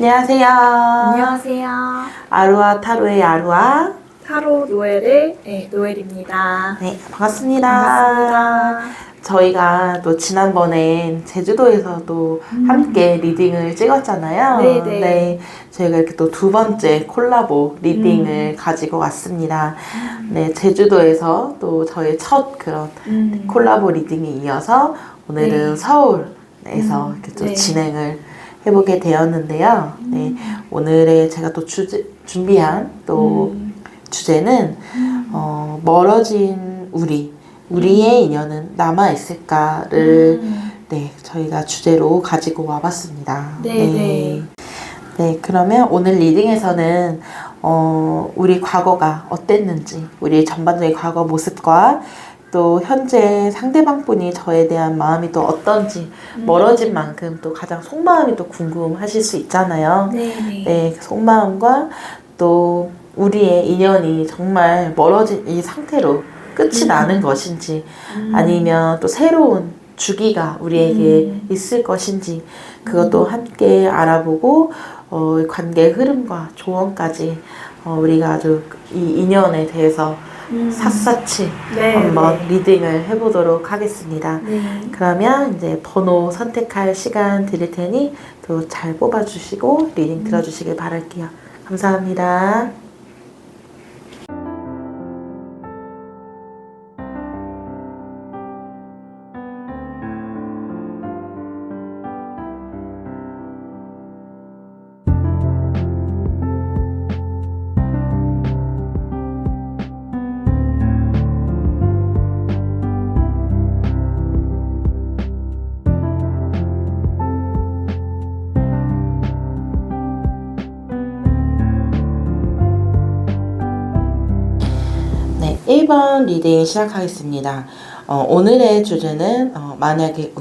안녕하세요. 안녕하세요. 아루아 타로의 아루아. 타로 노엘의 노엘입니다. 네, 반갑습니다. 반갑습니다. 저희가 또 지난번에 제주도에서도 함께 리딩을 찍었잖아요. 네네. 네, 저희가 이렇게 또 두 번째 콜라보 리딩을 가지고 왔습니다. 네, 제주도에서 또 저희 첫 그런 콜라보 리딩에 이어서 오늘은 네. 서울에서 이렇게 또 네. 진행을 해보게 되었는데요. 네, 오늘의 제가 또 준비한 또 주제는 멀어진 우리의 인연은 남아있을까를 네, 저희가 주제로 가지고 와봤습니다. 네네. 네, 그러면 오늘 리딩에서는 우리 과거가 어땠는지, 우리 전반적인 과거 모습과 또 현재 상대방 분이 저에 대한 마음이 또 어떤지 멀어진 만큼 또 가장 속마음이 또 궁금하실 수 있잖아요. 네네. 네, 그 속마음과 또 우리의 인연이 정말 멀어진 이 상태로 끝이 나는 것인지 아니면 또 새로운 주기가 우리에게 있을 것인지 그것도 함께 알아보고 관계의 흐름과 조언까지 우리가 아주 이 인연에 대해서 샅샅이 네, 한번 네. 리딩을 해보도록 하겠습니다. 네. 그러면 이제 번호 선택할 시간 드릴 테니 또 잘 뽑아주시고 리딩 들어주시길 바랄게요. 감사합니다. 네, 1번 리딩 시작하겠습니다. 오늘의 주제는 만약에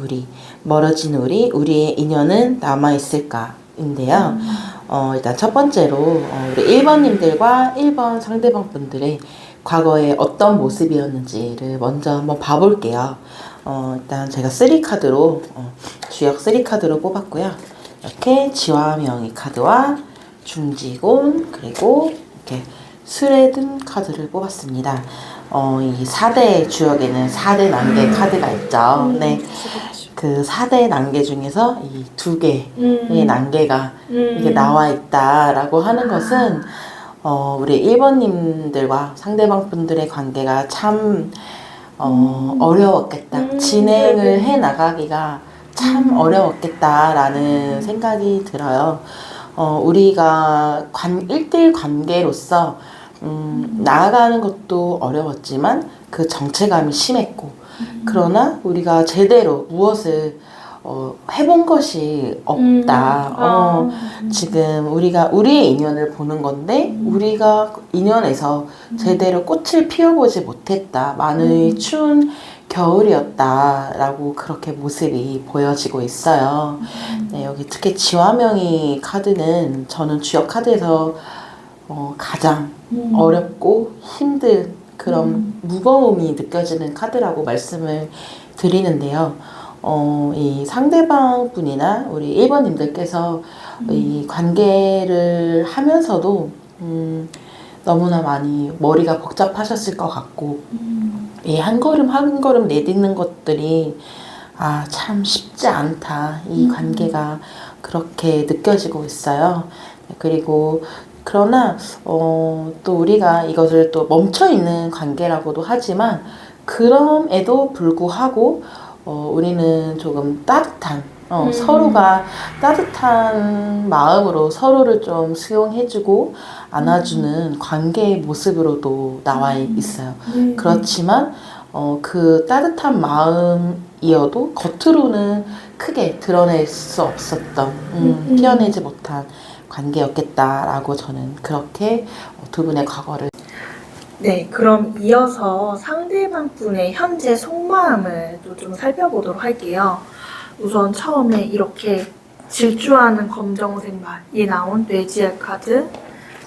멀어진 우리의 인연은 남아있을까? 인데요. 일단 첫 번째로 우리 1번님들과 1번 상대방 분들의 과거에 어떤 모습이었는지를 먼저 한번 봐볼게요. 일단 제가 3카드로 주역 3카드로 뽑았고요. 이렇게 지화 명의 카드와 중지곤 그리고 이렇게 술에 든 카드를 뽑았습니다. 이 4대 주역에는 4대 난개 카드가 있죠. 네. 그 4대 난개 중에서 이 2개의 난개가 이게 나와 있다라고 하는 것은 우리 1번님들과 상대방 분들의 관계가 참 어려웠겠다. 진행을 해 나가기가 참 어려웠겠다라는 생각이 들어요. 우리가 1대1 관계로서 나아가는 것도 어려웠지만 그 정체감이 심했고 그러나 우리가 제대로 무엇을 해본 것이 없다. 지금 우리가 우리의 인연을 보는 건데 우리가 인연에서 제대로 꽃을 피워보지 못했다. 많은 추운 겨울이었다라고 그렇게 모습이 보여지고 있어요. 네, 여기 특히 지화명의 카드는 저는 주역 카드에서 가장 어렵고 힘든 그런 무거움이 느껴지는 카드라고 말씀을 드리는데요. 이 상대방 분이나 우리 1번님들께서 이 관계를 하면서도 너무나 많이 머리가 복잡하셨을 것 같고 이 한 걸음 한 걸음 내딛는 것들이 참 쉽지 않다. 이 관계가 그렇게 느껴지고 있어요. 그리고 그러나 또 우리가 이것을 또 멈춰 있는 관계라고도 하지만 그럼에도 불구하고 우리는 조금 따뜻한 서로가 따뜻한 마음으로 서로를 좀 수용해주고 안아주는 관계의 모습으로도 나와 있어요. 그렇지만 그 따뜻한 마음이어도 겉으로는 크게 드러낼 수 없었던 피어내지 못한 관계였겠다라고 저는 그렇게 두 분의 과거를 네, 그럼 이어서 상대방 분의 현재 속마음을 또 좀 살펴보도록 할게요. 우선 처음에 이렇게 질주하는 검정색 말이 나온 뇌지혈 카드,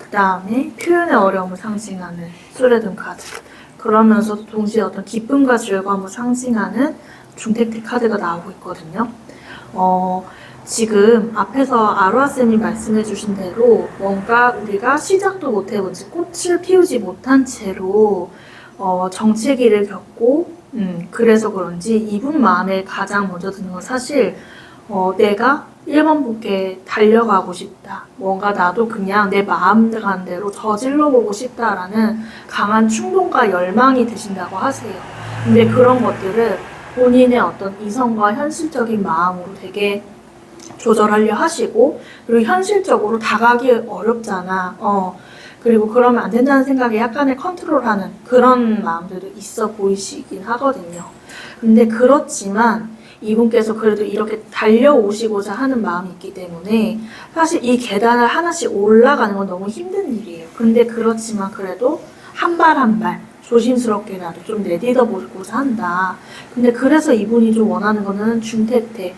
그 다음에 표현의 어려움을 상징하는 술에 든 카드, 그러면서도 동시에 어떤 기쁨과 즐거움을 상징하는 중택트 카드가 나오고 있거든요. 지금 앞에서 아로아쌤이 말씀해주신 대로 뭔가 우리가 시작도 못 해본 채 꽃을 피우지 못한 채로 정체기를 겪고 그래서 그런지 이분 마음에 가장 먼저 드는 건 사실 내가 1번 분께 달려가고 싶다. 뭔가 나도 그냥 내 마음 가는 대로 저질러 보고 싶다라는 강한 충동과 열망이 드신다고 하세요. 근데 그런 것들을 본인의 어떤 이성과 현실적인 마음으로 되게 조절하려 하시고, 그리고 현실적으로 다가기 어렵잖아. 그리고 그러면 안 된다는 생각에 약간의 컨트롤하는 그런 마음들도 있어 보이시긴 하거든요. 근데 그렇지만 이분께서 그래도 이렇게 달려오시고자 하는 마음이 있기 때문에 사실 이 계단을 하나씩 올라가는 건 너무 힘든 일이에요. 근데 그렇지만 그래도 한 발 한 발 조심스럽게라도 좀 내딛어 보고자 한다. 근데 그래서 이분이 좀 원하는 거는 중태태.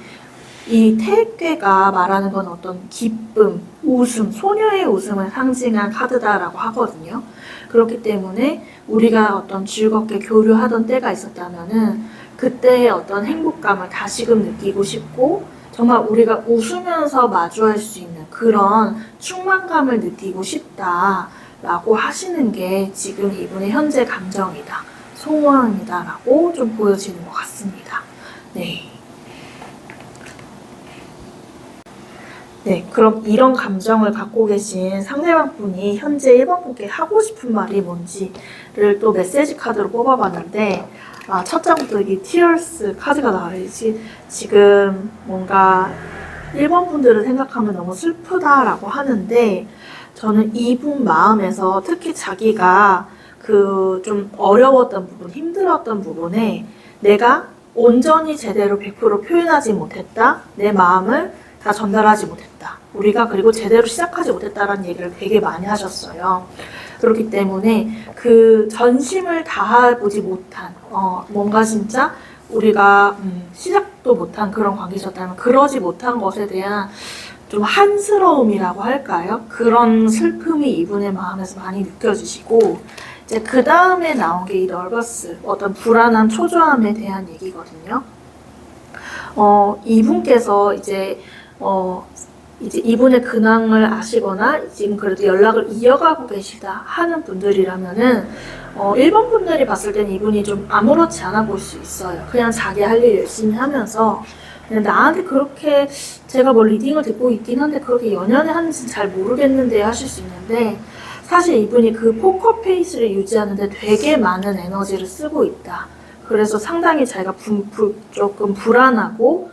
이 태괴가 말하는 건 어떤 기쁨, 웃음, 소녀의 웃음을 상징한 카드다라고 하거든요. 그렇기 때문에 우리가 어떤 즐겁게 교류하던 때가 있었다면은 그때의 어떤 행복감을 다시금 느끼고 싶고 정말 우리가 웃으면서 마주할 수 있는 그런 충만감을 느끼고 싶다라고 하시는 게 지금 이분의 현재 감정이다, 소원이다라고 좀 보여지는 것 같습니다. 네. 네, 그럼 이런 감정을 갖고 계신 상대방 분이 현재 1번 분께 하고 싶은 말이 뭔지를 또 메시지 카드로 뽑아봤는데 첫 장부터 이 Tears 카드가 나와요. 지금 뭔가 1번 분들을 생각하면 너무 슬프다라고 하는데 저는 이분 마음에서 특히 자기가 그 좀 어려웠던 부분, 힘들었던 부분에 내가 온전히 제대로 100% 표현하지 못했다. 내 마음을 다 전달하지 못했다. 우리가 그리고 제대로 시작하지 못했다라는 얘기를 되게 많이 하셨어요. 그렇기 때문에 그 전심을 다해보지 못한 뭔가 진짜 우리가 시작도 못한 그런 관계셨다면 그러지 못한 것에 대한 좀 한스러움이라고 할까요? 그런 슬픔이 이분의 마음에서 많이 느껴지시고 이제 그 다음에 나온 게 이 널버스, 어떤 불안함, 초조함에 대한 얘기거든요. 이분께서 이제 이분의 근황을 아시거나 지금 그래도 연락을 이어가고 계시다 하는 분들이라면은 1번 분들이 봤을 때는 이분이 좀 아무렇지 않아 보일 수 있어요. 그냥 자기 할 일 열심히 하면서 그냥 나한테 그렇게 제가 뭐 리딩을 듣고 있긴 한데 그렇게 연연해 하는지는 잘 모르겠는데 하실 수 있는데 사실 이분이 그 포커 페이스를 유지하는데 되게 많은 에너지를 쓰고 있다. 그래서 상당히 자기가 조금 불안하고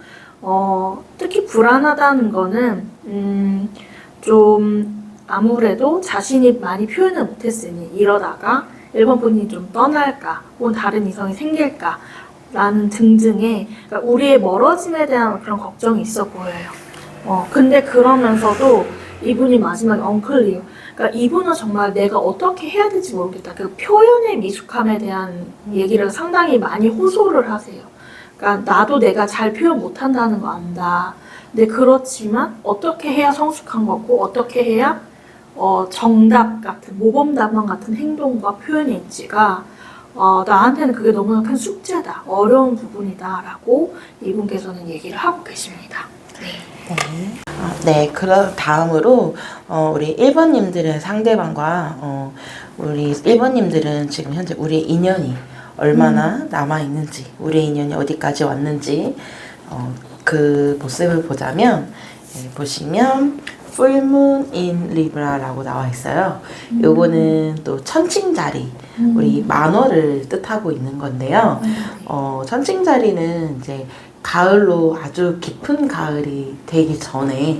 특히 불안하다는 거는 좀 아무래도 자신이 많이 표현을 못했으니 이러다가 1번 분이 좀 떠날까 혹은 다른 이성이 생길까 라는 등등의 그러니까 우리의 멀어짐에 대한 그런 걱정이 있어 보여요. 근데 그러면서도 이분이 마지막에 언클리어. 그러니까 이분은 정말 내가 어떻게 해야 될지 모르겠다. 그 표현의 미숙함에 대한 얘기를 상당히 많이 호소를 하세요. 그러니까 나도 내가 잘 표현 못한다는 거 안다. 근데 그렇지만 어떻게 해야 성숙한 거고 어떻게 해야 정답 같은 모범답안 같은 행동과 표현이 있지가 나한테는 그게 너무나 큰 숙제다. 어려운 부분이다. 라고 이분께서는 얘기를 하고 계십니다. 네. 네, 그럼 다음으로 우리 1번님들의 상대방과 우리 1번님들은 지금 현재 우리의 인연이 얼마나 남아있는지, 우리의 인연이 어디까지 왔는지 그 모습을 보자면 보시면 Full Moon in Libra라고 나와 있어요. 요거는 또 천칭자리, 우리 만월을 뜻하고 있는 건데요. 천칭자리는 이제 가을로 아주 깊은 가을이 되기 전에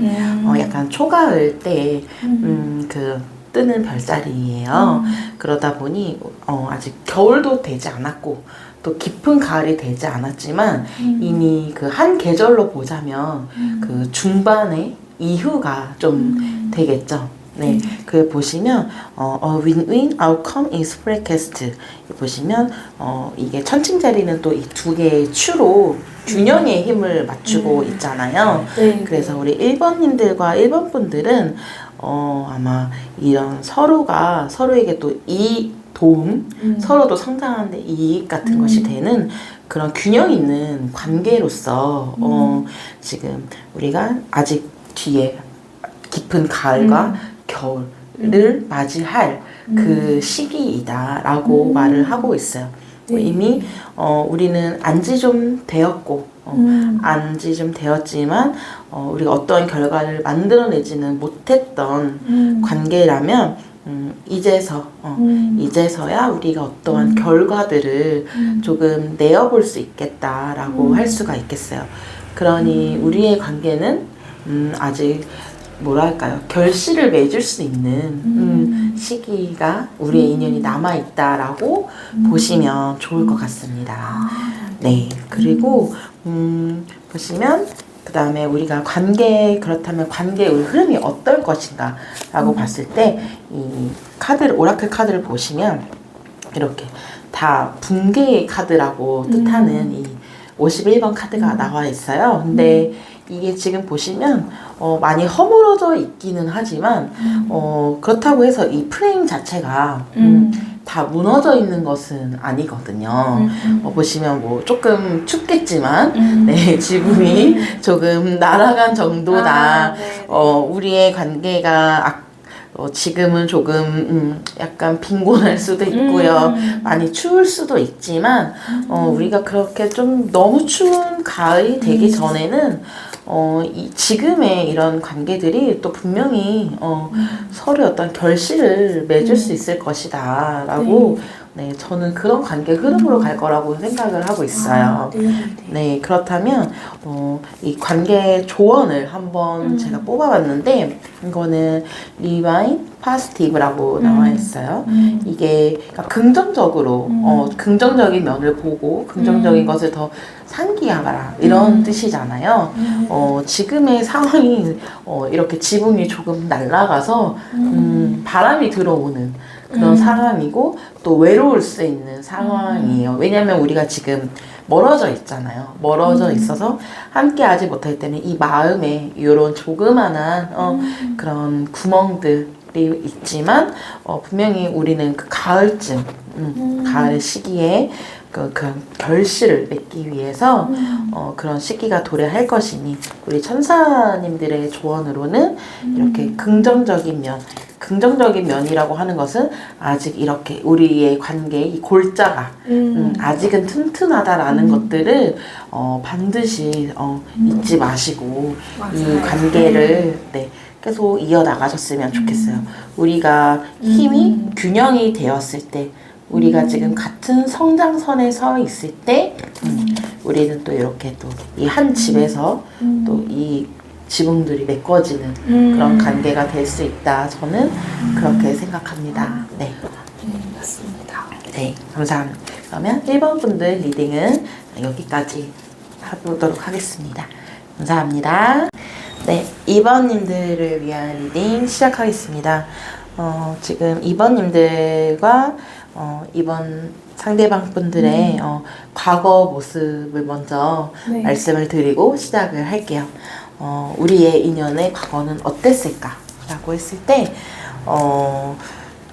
약간 초가을 때 그 뜨는 별자리예요. 그러다 보니 아직 겨울도 되지 않았고 또 깊은 가을이 되지 않았지만 이미 그 한 계절로 보자면 그 중반에 이후가 좀 되겠죠. 네, 그 보시면 a win-win outcome is forecast. 보시면 이게 천칭자리는 또 이 두 개의 추로 균형의 힘을 맞추고 있잖아요. 네. 그래서 우리 1번님들과 1번 분들은 아마 이런 서로가 서로에게 또 도움, 서로도 성장하는데 이익 같은 것이 되는 그런 균형 있는 관계로서 지금 우리가 아직 뒤에 깊은 가을과 겨울을 맞이할 그 시기이다라고 말을 하고 있어요. 네. 이미 우리는 안지 좀 되었고 안지 좀 되었지만 우리가 어떤 결과를 만들어내지는 못했던 관계라면 이제서야 우리가 어떠한 결과들을 조금 내어볼 수 있겠다라고 할 수가 있겠어요. 그러니 우리의 관계는 아직 뭐랄까요, 결실을 맺을 수 있는 시기가 우리의 인연이 남아있다라고 보시면 좋을 것 같습니다. 네, 그리고 보시면 그 다음에 우리가 그렇다면 관계의 흐름이 어떨 것인가 라고 봤을 때 이 오라클 카드를 보시면 이렇게 다 붕괴의 카드라고 뜻하는 이 51번 카드가 나와 있어요. 근데 이게 지금 보시면 많이 허물어져 있기는 하지만 그렇다고 해서 이 프레임 자체가 다 무너져 있는 것은 아니거든요. 보시면 뭐 조금 춥겠지만 네, 지붕이 조금 날아간 정도다. 네. 우리의 관계가 지금은 조금 약간 빈곤할 수도 있고요. 많이 추울 수도 있지만 우리가 그렇게 좀 너무 추운 가을이 되기 전에는 지금의 이런 관계들이 또 분명히 서로의 어떤 결실을 맺을 수 있을 것이다 라고 네, 저는 그런 관계 흐름으로 갈 거라고 생각을 하고 있어요. 네, 그렇다면 이 관계 조언을 한번 제가 뽑아봤는데 이거는 리바인 파스티브라고 나와 있어요. 이게 그러니까 긍정적인 면을 보고 긍정적인 것을 더 상기하라 이런 뜻이잖아요. 지금의 상황이 이렇게 지붕이 조금 날아가서 바람이 들어오는 그런 상황이고 또 외로울 수 있는 상황이에요. 왜냐하면 우리가 지금 멀어져 있잖아요. 멀어져 있어서 함께 하지 못할 때는 이 마음에 이런 조그만한 그런 구멍들이 있지만 분명히 우리는 그 가을쯤 가을 시기에 그런 결실을 맺기 위해서 그런 시기가 도래할 것이니 우리 천사님들의 조언으로는 이렇게 긍정적인 면이라고 하는 것은 아직 이렇게 우리의 관계의 이 골자가 아직은 튼튼하다라는 것들을 반드시 잊지 마시고 이 관계를 네, 계속 이어나가셨으면 좋겠어요. 우리가 힘이 균형이 되었을 때 우리가 지금 같은 성장선에 서 있을 때 우리는 또 이렇게 또 이 한 집에서 또 이 지붕들이 메꿔지는 그런 관계가 될 수 있다. 저는 그렇게 생각합니다. 네. 맞습니다. 네, 감사합니다. 그러면 1번 분들 리딩은 여기까지 해보도록 하겠습니다. 감사합니다. 네, 2번님들을 위한 리딩 시작하겠습니다. 지금 2번님들과 이번 상대방 분들의 과거 모습을 먼저 네. 말씀을 드리고 시작을 할게요. 우리의 인연의 과거는 어땠을까? 라고 했을 때,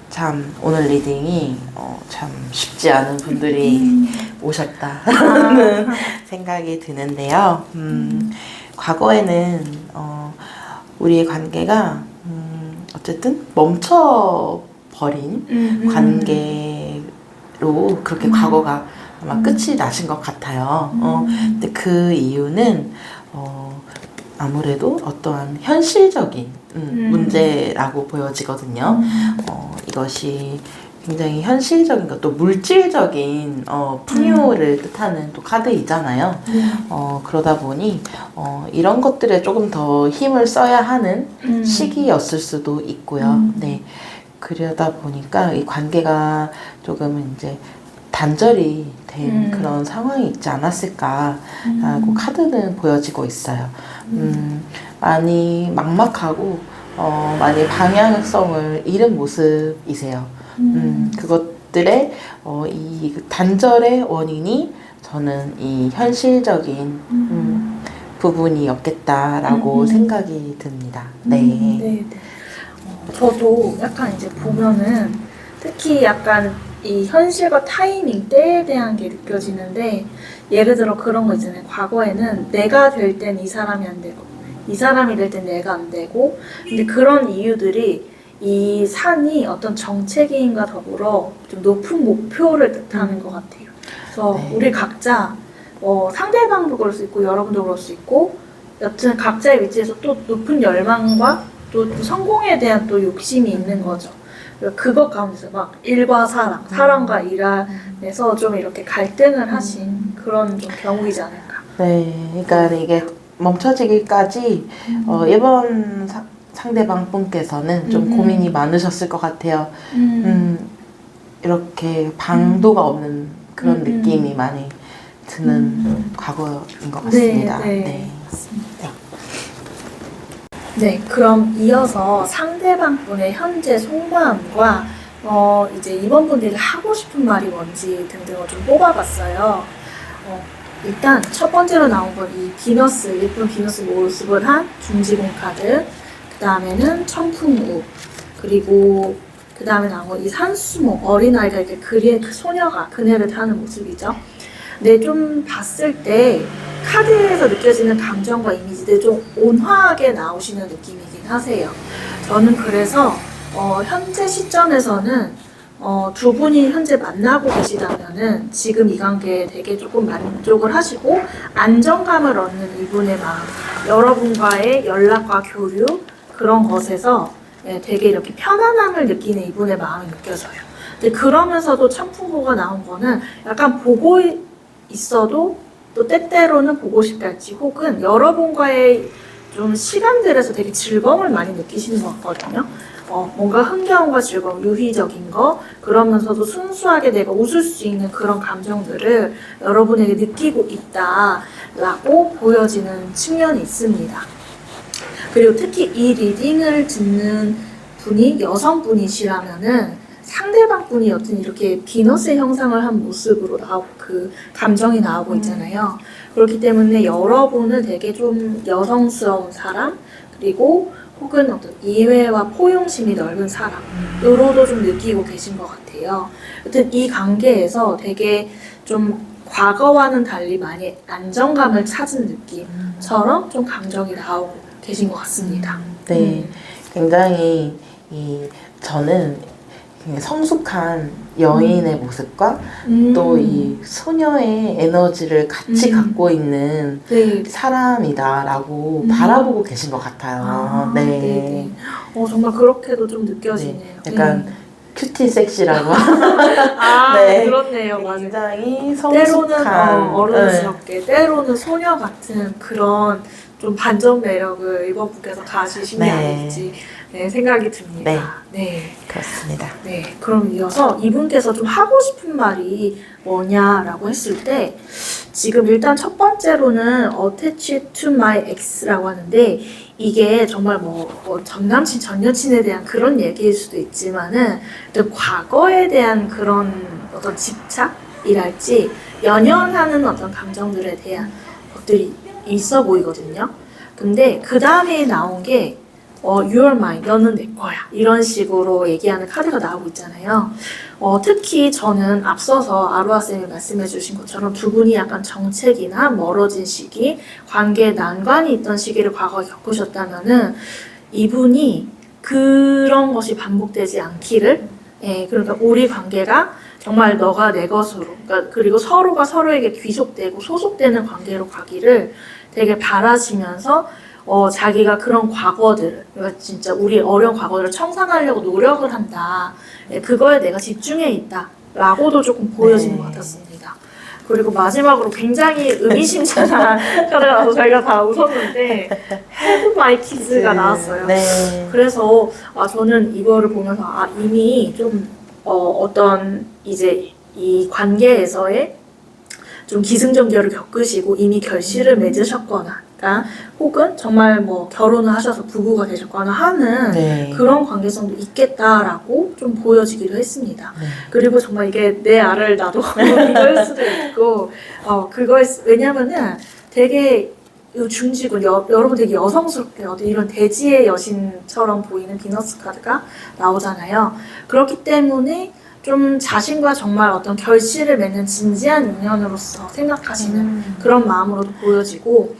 참, 오늘 리딩이 참 쉽지 않은 분들이 오셨다는 생각이 드는데요. 과거에는 우리의 관계가 어쨌든 멈춰버린 관계로 그렇게 과거가 아마 끝이 나신 것 같아요. 근데 그 이유는 아무래도 어떠한 현실적인 문제라고 보여지거든요. 이것이 굉장히 현실적인 것, 또 물질적인 풍요를 뜻하는 또 카드이잖아요. 그러다 보니 이런 것들에 조금 더 힘을 써야 하는 시기였을 수도 있고요. 네, 그러다 보니까 이 관계가 조금 이제 단절이 된 그런 상황이 있지 않았을까라고 카드는 보여지고 있어요. 많이 막막하고 많이 방향성을 잃은 모습이세요. 그것들의 이 단절의 원인이 저는 이 현실적인 부분이었겠다라고 생각이 듭니다. 네. 네. 저도 약간 이제 보면은 특히 약간 이 현실과 타이밍, 때에 대한 게 느껴지는데 예를 들어 그런 거 있잖아요. 과거에는 내가 될 땐 이 사람이 안 되고 이 사람이 될 땐 내가 안 되고 근데 그런 이유들이 이 산이 어떤 정체기인과 더불어 좀 높은 목표를 뜻하는 것 같아요. 그래서 네. 우리 각자 상대방도 그럴 수 있고 여러분도 그럴 수 있고 여튼 각자의 위치에서 또 높은 열망과 또 성공에 대한 또 욕심이 있는 거죠. 그것 가운데서 막 일과 사랑, 사랑과 일 안에서 좀 이렇게 갈등을 하신 그런 좀 경우이지 않을까. 네, 그러니까 이게 멈춰지기까지 이번 상대방 분께서는 좀 고민이 많으셨을 것 같아요. 이렇게 방도가 없는 그런 느낌이 많이 드는 과거인 것 같습니다. 네. 맞습니다. 네, 그럼 이어서 상대방 분의 현재 속마음과 이제 이번 분들이 하고 싶은 말이 뭔지 등등을 좀 뽑아봤어요. 일단 첫 번째로 나온 건 이 비너스, 예쁜 비너스 모습을 한 중지공 카드, 그 다음에는 청풍우, 그리고 그 다음에 나온 건 이 산수모, 어린아이가 이렇게 그 소녀가 그네를 타는 모습이죠. 근데 좀 봤을 때 카드에서 느껴지는 감정과 이미지들이 좀 온화하게 나오시는 느낌이긴 하세요. 저는 그래서 현재 시점에서는 두 분이 현재 만나고 계시다면은 지금 이 관계에 되게 조금 만족을 하시고 안정감을 얻는 이분의 마음, 여러분과의 연락과 교류 그런 것에서 되게 이렇게 편안함을 느끼는 이분의 마음이 느껴져요. 근데 그러면서도 청풍호가 나온 거는 약간 보고 있어도 또 때때로는 보고 싶달지 혹은 여러분과의 좀 시간들에서 되게 즐거움을 많이 느끼시는 것 같거든요. 뭔가 흥겨움과 즐거움, 유희적인 거 그러면서도 순수하게 내가 웃을 수 있는 그런 감정들을 여러분에게 느끼고 있다라고 보여지는 측면이 있습니다. 그리고 특히 이 리딩을 듣는 분이 여성분이시라면은 상대방 분이 여튼 이렇게 비너스의 형상을 한 모습으로 나오고 그 감정이 나오고 있잖아요. 그렇기 때문에 여러분은 되게 좀 여성스러운 사람 그리고 혹은 어떤 이해와 포용심이 넓은 사람으로도 좀 느끼고 계신 것 같아요. 여튼 이 관계에서 되게 좀 과거와는 달리 많이 안정감을 찾은 느낌처럼 좀 감정이 나오고 계신 것 같습니다. 네, 굉장히 저는 성숙한 여인의 모습과 또 이 소녀의 에너지를 같이 갖고 있는 네. 사람이다라고 바라보고 계신 것 같아요. 네네. 정말 그렇게도 좀 느껴지네요. 약간 큐티 섹시라고. 네. 그렇네요. 맞아요. 굉장히 때로는 성숙한 어른스럽게, 때로는 소녀 같은 그런 좀 반전 매력을 이번 분께서 가지신 게 아닐지 생각이 듭니다. 네. 그렇습니다. 네. 그럼 이어서 이분께서 좀 하고 싶은 말이 뭐냐라고 했을 때 지금 일단 첫 번째로는 attached to my ex라고 하는데 이게 정말 전 남친, 전 여친에 대한 그런 얘기일 수도 있지만은 또 과거에 대한 그런 어떤 집착이랄지 연연하는 어떤 감정들에 대한 것들이 있어 보이거든요. 근데 그 다음에 나온 게 You're mine, 너는 내 거야 이런 식으로 얘기하는 카드가 나오고 있잖아요. 특히 저는 앞서서 아로하쌤이 말씀해 주신 것처럼 두 분이 약간 정책이나 멀어진 시기, 관계에 난관이 있던 시기를 과거에 겪으셨다면은 이분이 그런 것이 반복되지 않기를 그러니까 우리 관계가 정말 너가 내 것으로 그러니까 그리고 서로가 서로에게 귀속되고 소속되는 관계로 가기를 되게 바라시면서 자기가 그런 과거들을, 그러니까 진짜 우리 어려운 과거들을 청산하려고 노력을 한다. 그거에 내가 집중해 있다. 라고도 조금 보여지는 것 같았습니다. 그리고 마지막으로 굉장히 의미심장한 카드가 나와서 저희가 다 웃었는데 Have my kids가 나왔어요. 그래서 저는 이거를 보면서 이미 좀 어떤 이제 이 관계에서의 좀 기승전결을 겪으시고 이미 결실을 맺으셨거나 혹은 정말 결혼을 하셔서 부부가 되셨거나 하는 그런 관계성도 있겠다라고 좀 보여지기도 했습니다. 그리고 정말 이게 내 알을 나도 이럴 수도 있고 왜냐면은 되게 중지군 여러분 되게 여성스럽게 이런 대지의 여신처럼 보이는 비너스 카드가 나오잖아요. 그렇기 때문에 좀 자신과 정말 어떤 결실을 맺는 진지한 인연으로서 생각하시는 그런 마음으로도 보여지고,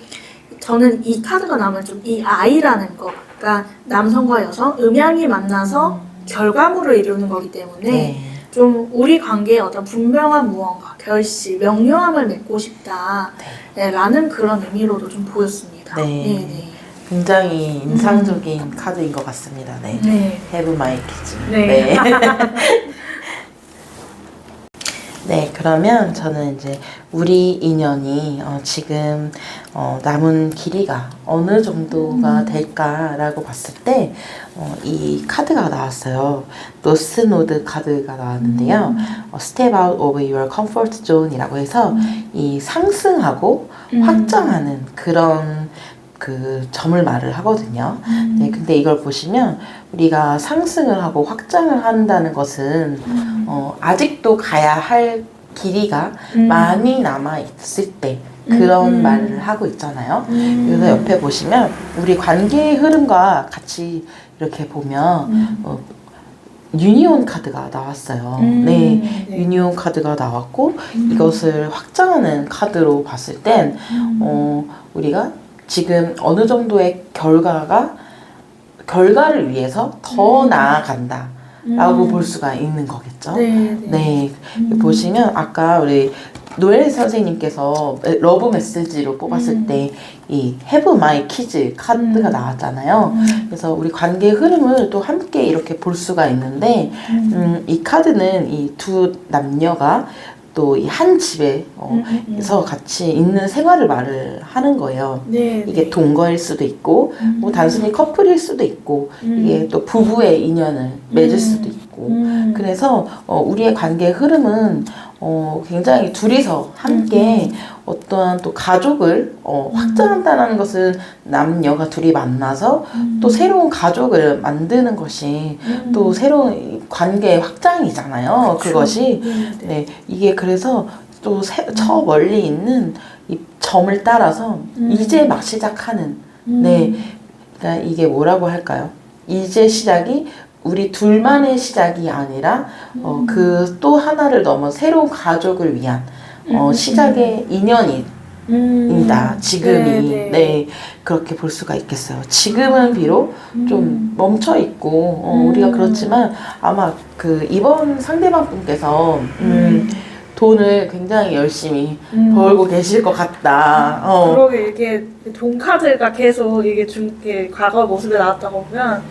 저는 이 카드가 나오면 좀 이 아이라는 거, 그러니까 남성과 여성, 음양이 만나서 결과물을 이루는 거기 때문에 네. 좀 우리 관계에 어떤 분명한 무언가, 결실, 명료함을 맺고 싶다 라는 그런 의미로도 좀 보였습니다. 네. 네. 굉장히 인상적인 카드인 것 같습니다. 네. 네. Have my kids. 네. 네, 그러면 저는 이제 우리 인연이 지금 남은 길이가 어느 정도가 될까라고 봤을 때 이 카드가 나왔어요. 노스노드 카드가 나왔는데요. Step out of your comfort zone이라고 해서 이 상승하고 확장하는 그런 그 점을 말을 하거든요. 네, 근데 이걸 보시면 우리가 상승을 하고 확장을 한다는 것은 아직도 가야 할 길이가 많이 남아 있을 때 그런 말을 하고 있잖아요. 그래서 옆에 보시면 우리 관계의 흐름과 같이 이렇게 보면 유니온 카드가 나왔어요. 네, 유니온 카드가 나왔고 이것을 확장하는 카드로 봤을 땐 우리가 지금 어느 정도의 결과를 위해서 더 나아간다 라고 볼 수가 있는 거겠죠. 네. 보시면 아까 우리 노엘 선생님께서 러브 메시지로 뽑았을 때 이 Have My Kids 카드가 나왔잖아요. 그래서 우리 관계의 흐름을 또 함께 이렇게 볼 수가 있는데 이 카드는 이 두 남녀가 또 이 한 집에서 같이 있는 생활을 말을 하는 거예요. 이게 동거일 수도 있고, 뭐 단순히 커플일 수도 있고, 이게 또 부부의 인연을 맺을 수도 있고. 그래서 우리의 관계의 흐름은 굉장히 둘이서 함께 어떠한 또 가족을 확장한다는 것은 남녀가 둘이 만나서 또 새로운 가족을 만드는 것이 또 새로운 관계의 확장이잖아요. 그것이. 네, 이게 그래서 또 저 멀리 있는 이 점을 따라서 이제 막 시작하는. 네, 그러니까 이게 뭐라고 할까요? 이제 시작이 우리 둘만의 시작이 아니라 그 또 하나를 넘어 새로운 가족을 위한 시작의 인연이다. 지금이. 네, 그렇게 볼 수가 있겠어요. 지금은 비록 좀 멈춰 있고 우리가 그렇지만 아마 그 이번 상대방 분께서 돈을 굉장히 열심히 벌고 계실 것 같다. 그러게 이게 돈 카드가 계속 이게 과거 모습에 나왔다 보면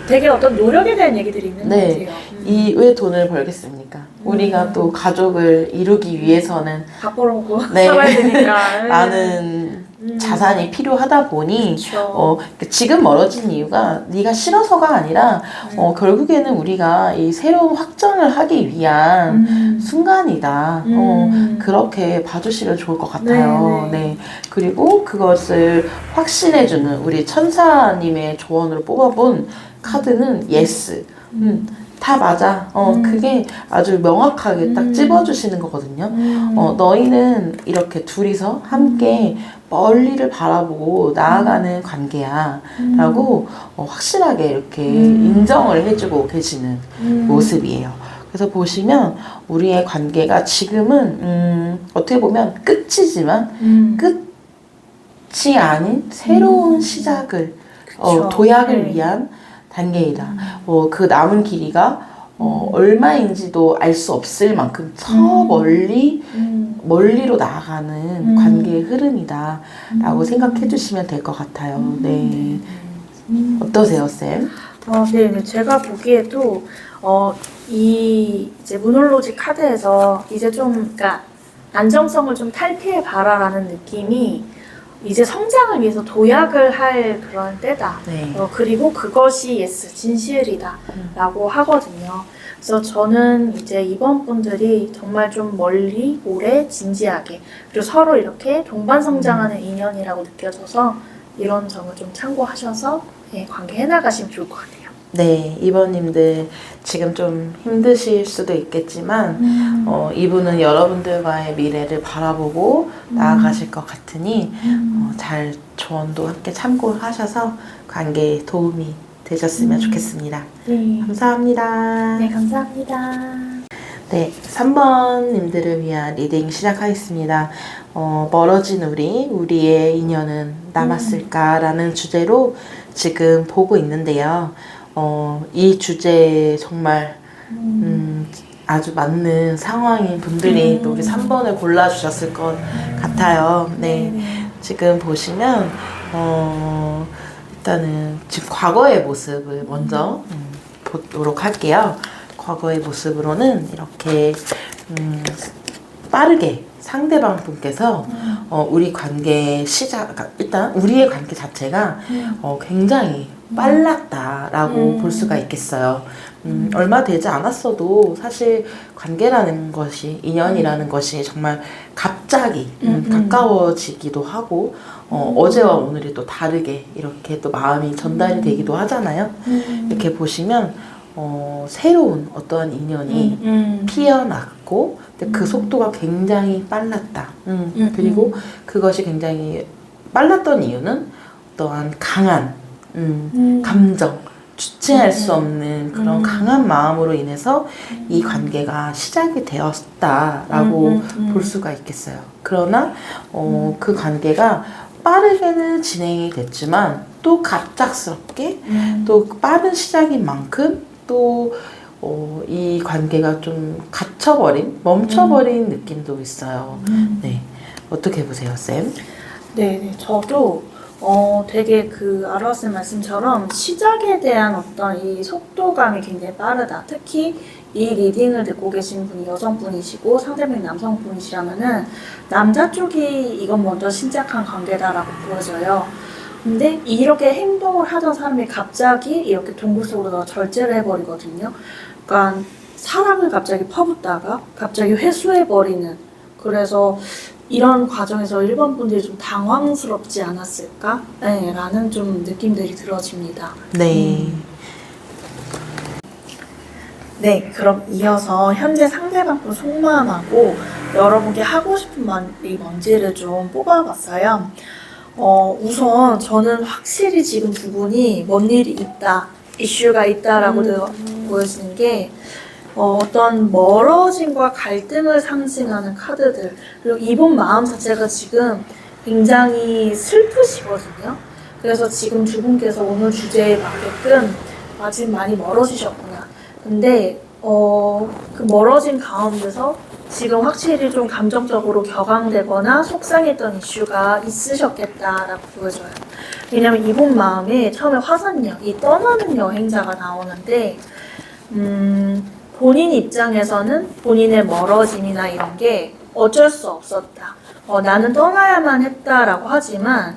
되게 어떤 노력에 대한 얘기들이 있는 것 같아요. 이 왜 돈을 벌겠습니까? 우리가 또 가족을 이루기 위해서는 밥 벌어먹고 살아야 되니까 많은 자산이 필요하다 보니 지금 멀어진 이유가 네가 싫어서가 아니라 결국에는 우리가 이 새로운 확장을 하기 위한 순간이다. 그렇게 봐주시면 좋을 것 같아요. 네. 그리고 그것을 확신해주는 우리 천사님의 조언으로 뽑아본 카드는 예스. 다 맞아. 그게 아주 명확하게 딱 찝어주시는 거거든요. 너희는 이렇게 둘이서 함께 멀리를 바라보고 나아가는 관계야. 라고 확실하게 이렇게 인정을 해주고 계시는 모습이에요. 그래서 보시면 우리의 관계가 지금은 어떻게 보면 끝이지만 끝이 아닌 새로운 시작을 도약을 위한 단계이다. 그 남은 길이가 얼마인지도 알 수 없을 만큼 저 멀리로 나아가는 관계의 흐름이다 라고 생각해 주시면 될 것 같아요. 네. 어떠세요, 쌤? 네, 제가 보기에도 이 이제 문홀로지 카드에서 이제 좀 그러니까 안정성을 좀 탈피해 봐라라는 느낌이 이제 성장을 위해서 도약을 할 그런 때다. 그리고 그것이 예스, 진실이다 라고 하거든요. 그래서 저는 이제 이번 분들이 정말 좀 멀리, 오래, 진지하게 그리고 서로 이렇게 동반 성장하는 인연이라고 느껴져서 이런 점을 좀 참고하셔서 관계 해나가시면 좋을 것 같아요. 네, 이번님들 지금 좀 힘드실 수도 있겠지만 이분은 여러분들과의 미래를 바라보고 나아가실 것 같으니 잘 조언도 함께 참고하셔서 관계에 도움이 되셨으면 좋겠습니다. 네. 감사합니다. 네, 감사합니다. 네, 3번님들을 위한 리딩 시작하겠습니다. 멀어진 우리의 인연은 남았을까라는 주제로 지금 보고 있는데요. 이 주제에 정말 아주 맞는 상황인 분들이 또 우리 3번을 골라주셨을 것 같아요. 네, 지금 보시면 일단은 지금 과거의 모습을 먼저 보도록 할게요. 과거의 모습으로는 이렇게 빠르게 상대방 분께서 우리 관계 일단 우리의 관계 자체가 굉장히 빨랐다라고 볼 수가 있겠어요. 얼마 되지 않았어도 사실 관계라는 것이, 인연이라는 것이 정말 갑자기 가까워지기도 하고 어제와 오늘이 또 다르게 이렇게 또 마음이 전달이 되기도 하잖아요. 이렇게 보시면 새로운 어떠한 인연이 피어났고 근데 그 속도가 굉장히 빨랐다. 그리고 그것이 굉장히 빨랐던 이유는 어떠한 강한 감정, 주체할 수 없는 그런 강한 마음으로 인해서 이 관계가 시작이 되었다라고 볼 수가 있겠어요. 그러나 그 관계가 빠르게는 진행이 됐지만 또 갑작스럽게 또 빠른 시작인 만큼 또 이 관계가 좀 멈춰버린 느낌도 있어요. 네, 어떻게 보세요, 쌤? 네, 저도 되게 아로하쌤 말씀처럼 시작에 대한 어떤 이 속도감이 굉장히 빠르다. 특히 이 리딩을 듣고 계신 분이 여성분이시고 상대방이 남성분이시라면은 남자 쪽이 이건 먼저 시작한 관계다라고 보여져요. 근데 이렇게 행동을 하던 사람이 갑자기 이렇게 동굴 속으로 절제를 해버리거든요. 그러니까 사랑을 갑자기 퍼붓다가 갑자기 회수해버리는, 그래서 이런 과정에서 1번 분들이 좀 당황스럽지 않았을까? 네, 라는 좀 느낌들이 들어집니다. 네. 네, 그럼 이어서 현재 상대방 분 속마음하고 여러분께 하고 싶은 말이 뭔지를 좀 뽑아봤어요. 우선 저는 확실히 지금 두 분이 뭔 일이 있다, 이슈가 있다라고 보여지는 게 어떤 멀어짐과 갈등을 상징하는 카드들, 그리고 이분 마음 자체가 지금 굉장히 슬프시거든요. 그래서 지금 두 분께서 오늘 주제에 맞게끔 아직 많이 멀어지셨구나. 근데 그 멀어진 가운데서 지금 확실히 좀 감정적으로 격앙되거나 속상했던 이슈가 있으셨겠다라고 보여져요. 왜냐면 이분 마음에 처음에 화산역, 이 떠나는 여행자가 나오는데 본인 입장에서는 본인의 멀어짐이나 이런 게 어쩔 수 없었다. 나는 떠나야만 했다라고 하지만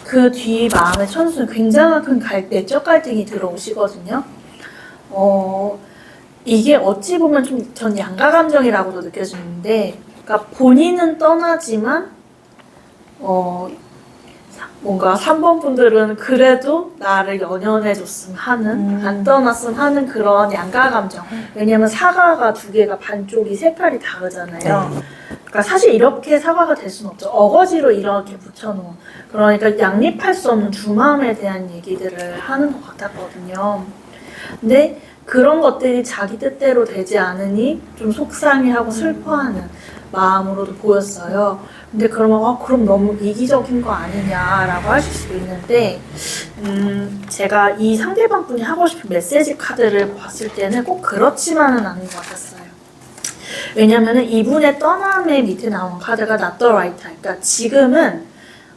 그 뒤 마음의 천수는 굉장한 큰 내적 갈등이 들어오시거든요. 이게 어찌 보면 좀 전 양가 감정이라고도 느껴지는데, 그러니까 본인은 떠나지만 뭔가 3번 분들은 그래도 나를 연연해줬으면 하는, 안 떠났으면 하는 그런 양가 감정. 왜냐면 사과가 두 개가 반쪽이 색깔이 다르잖아요. 그러니까 사실 이렇게 사과가 될 수는 없죠. 어거지로 이렇게 붙여놓은. 그러니까 양립할 수 없는 두 마음에 대한 얘기들을 하는 것 같았거든요. 근데 그런 것들이 자기 뜻대로 되지 않으니 좀 속상해하고 슬퍼하는 마음으로도 보였어요. 근데 그러면 그럼 너무 이기적인 거 아니냐라고 하실 수도 있는데, 제가 이 상대방 분이 하고 싶은 메시지 카드를 봤을 때는 꼭 그렇지만은 않은 것 같았어요. 왜냐면은 이분의 떠남의 밑에 나온 카드가 not the right time. 그러니까 지금은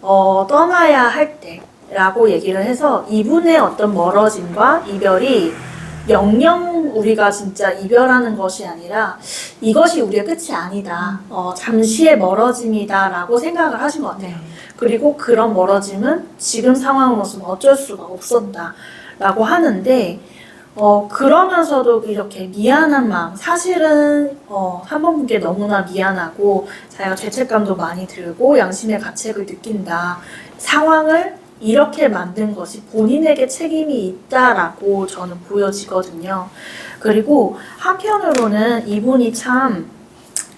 떠나야 할 때라고 얘기를 해서 이분의 어떤 멀어짐과 이별이 영영 우리가 진짜 이별하는 것이 아니라 이것이 우리의 끝이 아니다. 잠시의 멀어짐이다 라고 생각을 하신 것 같아요. 그리고 그런 멀어짐은 지금 상황으로서는 어쩔 수가 없었다 라고 하는데, 그러면서도 이렇게 미안한 마음, 사실은 3번 분께 너무나 미안하고 자기가 죄책감도 많이 들고 양심의 가책을 느낀다. 상황을 이렇게 만든 것이 본인에게 책임이 있다라고 저는 보여지거든요. 그리고 한편으로는 이분이 참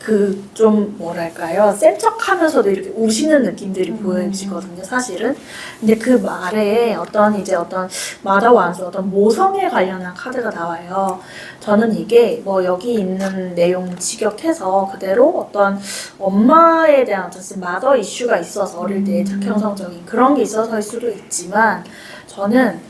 그 좀 뭐랄까요? 센 척하면서도 이렇게 우시는 느낌들이 보여지거든요, 사실은. 근데 그 말에 어떤 마더 완수, 어떤 모성에 관련한 카드가 나와요. 저는 이게 뭐 여기 있는 내용 직역해서 그대로 어떤 엄마에 대한 어떤 마더 이슈가 있어서 어릴 때 적형성적인 그런 게 있어서일 수도 있지만 저는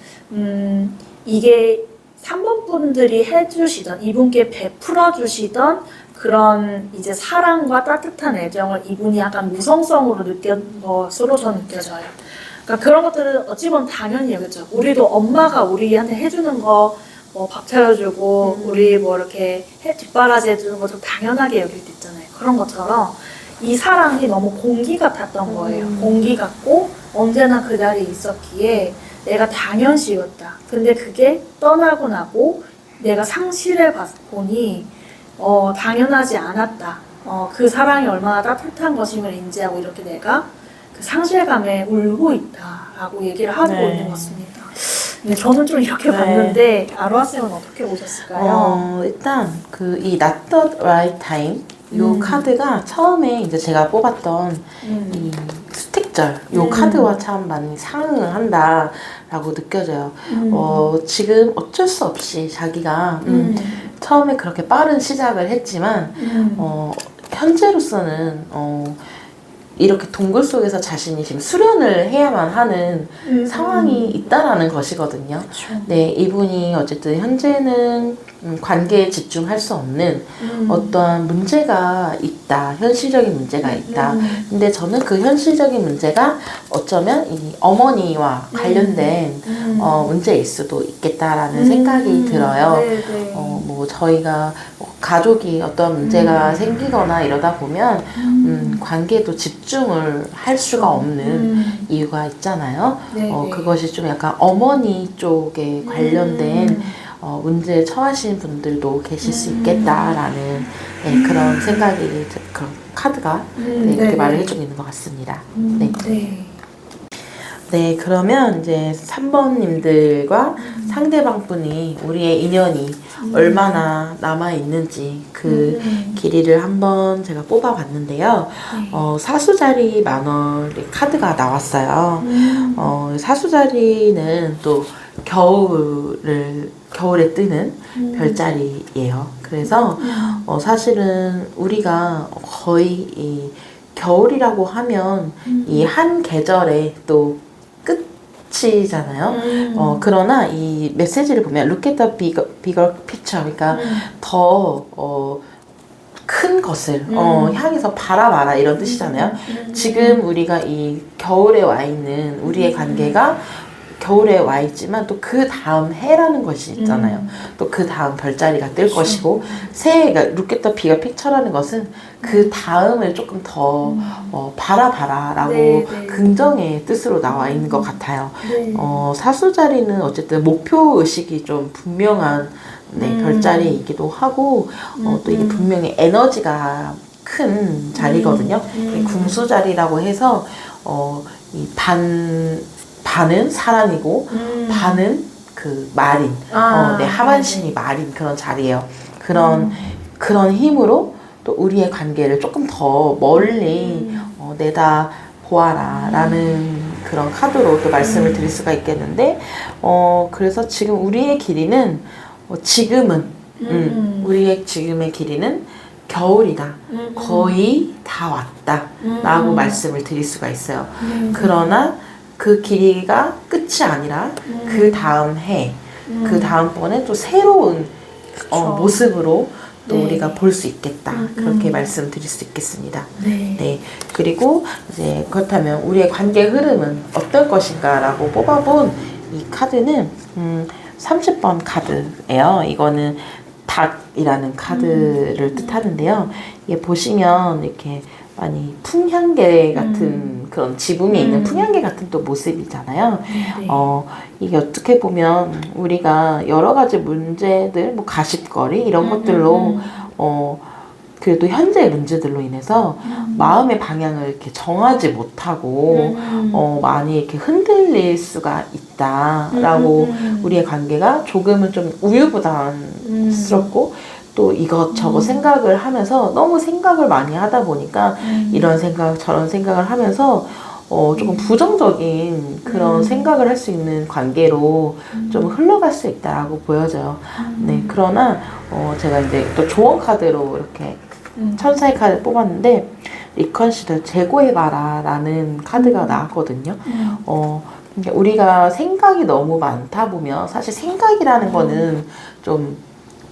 이게 3번 분들이 해주시던 이분께 베풀어 주시던 그런 이제 사랑과 따뜻한 애정을 이분이 약간 무성성으로 느낀 것으로 저는 느껴져요. 그러니까 그런 것들은 어찌 보면 당연히 여겼죠. 우리도 엄마가 우리한테 해주는 거, 뭐 밥 차려주고, 우리 뭐 이렇게 뒷바라지 해주는 것도 당연하게 여길 때 있잖아요. 그런 것처럼 이 사랑이 너무 공기 같았던 거예요. 공기 같고 언제나 그 자리에 있었기에 내가 당연시 여겼다. 근데 그게 떠나고 나고 내가 상실해 보니 당연하지 않았다. 그 사랑이 얼마나 따뜻한 것임을 인지하고 이렇게 내가 그 상실감에 울고 있다라고 얘기를 하고 네. 있는 것 같습니다. 네, 저는 좀 이렇게 네. 봤는데 아로하 쌤은 어떻게 보셨을까요? 일단 그 이 Not the Right Time 요 카드가 처음에 이제 제가 뽑았던 이 스택절 요 카드와 참 많이 상응한다라고 느껴져요. 지금 어쩔 수 없이 자기가 처음에 그렇게 빠른 시작을 했지만 현재로서는 이렇게 동굴 속에서 자신이 지금 수련을 해야만 하는 상황이 있다라는 것이거든요. 그렇죠. 네, 이분이 어쨌든 현재는 관계에 집중할 수 없는 어떠한 문제가 있다. 현실적인 문제가 있다. 근데 저는 그 현실적인 문제가 어쩌면 이 어머니와 관련된 문제일 수도 있겠다라는 생각이 들어요. 네, 네. 뭐 저희가 가족이 어떤 문제가 생기거나 이러다 보면 관계도 집중을 할 수가 없는 이유가 있잖아요. 네, 네. 그것이 좀 약간 어머니 쪽에 관련된 문제에 처하신 분들도 계실 수 있겠다라는 네, 그런 생각이 그런 카드가 네, 이렇게 네, 말을 네. 해주고 있는 것 같습니다. 네. 네. 네, 그러면 이제 3번님들과 상대방 분이 우리의 인연이 얼마나 남아있는지 그 길이를 한번 제가 뽑아봤는데요. 사수자리 만월의 카드가 나왔어요. 사수자리는 또 겨울에 뜨는 별자리예요. 그래서 사실은 우리가 거의 이 겨울이라고 하면 이 한 계절에 또 끝이잖아요. 그러나 이 메시지를 보면 look at the bigger picture, 그러니까 더 큰 것을 향해서 바라봐라 이런 뜻이잖아요. 지금 우리가 이 겨울에 와 있는 우리의 관계가 겨울에 와 있지만 또 그 다음 해라는 것이 있잖아요. 또 그 다음 별자리가 뜰 것이고 새해가 look at the bigger picture라는 것은 그 다음을 조금 더 바라봐라라고 네, 네. 긍정의 뜻으로 나와 있는 것 같아요. 네. 사수자리는 어쨌든 목표 의식이 좀 분명한 별자리이기도 하고 또 이게 분명히 에너지가 큰 자리거든요. 이 궁수자리라고 해서 이 반은 사랑이고 반은 그 말인 네, 하반신이 말인 그런 자리예요. 그런 힘으로 또 우리의 관계를 조금 더 멀리 내다 보아라 라는 그런 카드로 또 말씀을 드릴 수가 있겠는데 그래서 지금 우리의 길이는 지금은 우리의 지금의 길이는 겨울이다. 거의 다 왔다 라고 말씀을 드릴 수가 있어요. 그러나 그 길이가 끝이 아니라 그 다음 해, 그 다음번에 또 새로운 모습으로 또 네. 우리가 볼 수 있겠다. 그렇게 말씀드릴 수 있겠습니다. 네. 네. 그리고 이제 그렇다면 우리의 관계 흐름은 어떨 것인가라고 뽑아본 이 카드는 30번 카드예요. 이거는 닭이라는 카드를 뜻하는데요. 이게 보시면 이렇게 많이 풍향계 같은 그런 지붕에 있는 풍향계 같은 또 모습이잖아요. 네. 이게 어떻게 보면 우리가 여러 가지 문제들, 뭐 가십거리 이런 것들로 그래도 현재의 문제들로 인해서 마음의 방향을 이렇게 정하지 못하고 많이 이렇게 흔들릴 수가 있다라고 우리의 관계가 조금은 좀 우유부단스럽고 또 이것저것 생각을 하면서 너무 생각을 많이 하다 보니까 이런 생각 저런 생각을 하면서 조금 부정적인 그런 생각을 할 수 있는 관계로 좀 흘러갈 수 있다라고 보여져요. 네, 그러나 제가 이제 또 조언 카드로 이렇게 천사의 카드 뽑았는데 리컨시더 재고해봐라 라는 카드가 나왔거든요. 그러니까 우리가 생각이 너무 많다 보면 사실 생각이라는 거는 좀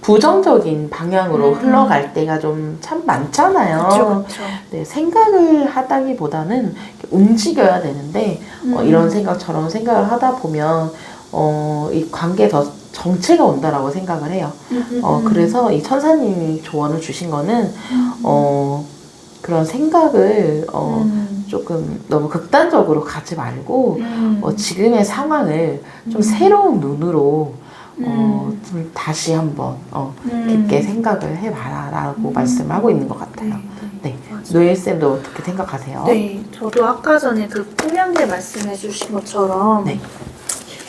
부정적인 방향으로 흘러갈 때가 좀 참 많잖아요. 그렇죠. 네, 생각을 하다기보다는 움직여야 되는데 이런 생각 저런 생각을 하다 보면 이 관계에 더 정체가 온다라고 생각을 해요. 그래서 이 천사님이 조언을 주신 거는 그런 생각을 조금 너무 극단적으로 가지 말고 지금의 상황을 좀 새로운 눈으로 좀 다시 한번 깊게 생각을 해봐라 라고 말씀을 하고 있는 것 같아요. 네. 노엘쌤도 어떻게 생각하세요? 네, 저도 아까 전에 그 풍량제 말씀해 주신 것처럼 네.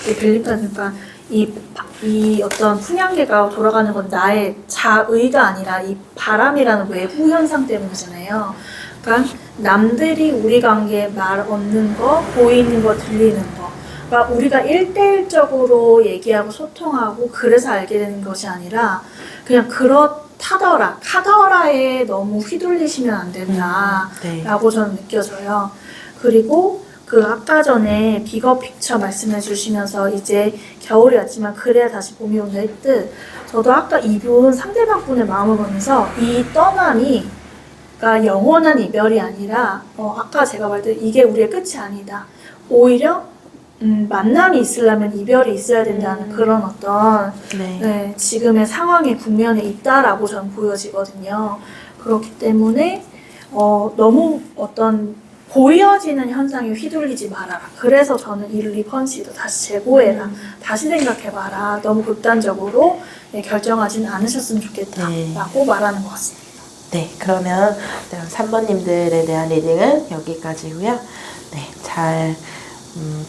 이 벨리카니까 이 어떤 풍량계가 돌아가는 건 나의 자의가 아니라 이 바람이라는 외부 현상 때문이잖아요. 그러니까 남들이 우리 관계에 말 얻는 거, 보이는 거, 들리는 거. 그러니까 우리가 1대1적으로 얘기하고 소통하고 그래서 알게 되는 것이 아니라 그냥 그렇다더라, 카더라에 너무 휘둘리시면 안 된다라고 저는 느껴져요. 그리고 그 아까 전에 비거 픽처 말씀해 주시면서 이제 겨울이 왔지만 그래야 다시 봄이 온다 했듯 저도 아까 이분 상대방 분의 마음을 보면서 이 떠남이 그러니까 영원한 이별이 아니라 아까 제가 말했듯 이게 우리의 끝이 아니다. 오히려 만남이 있으려면 이별이 있어야 된다는 그런 어떤 네, 지금의 상황의 국면에 있다라고 저는 보여지거든요. 그렇기 때문에 너무 어떤 보여지는 현상에 휘둘리지 말아라. 그래서 저는 이 리컨시더 다시 재고해라. 다시 생각해봐라. 너무 극단적으로 결정하지는 않으셨으면 좋겠다라고 말하는 것 같습니다. 네, 그러면 3번님들에 대한 리딩은 여기까지고요. 네, 잘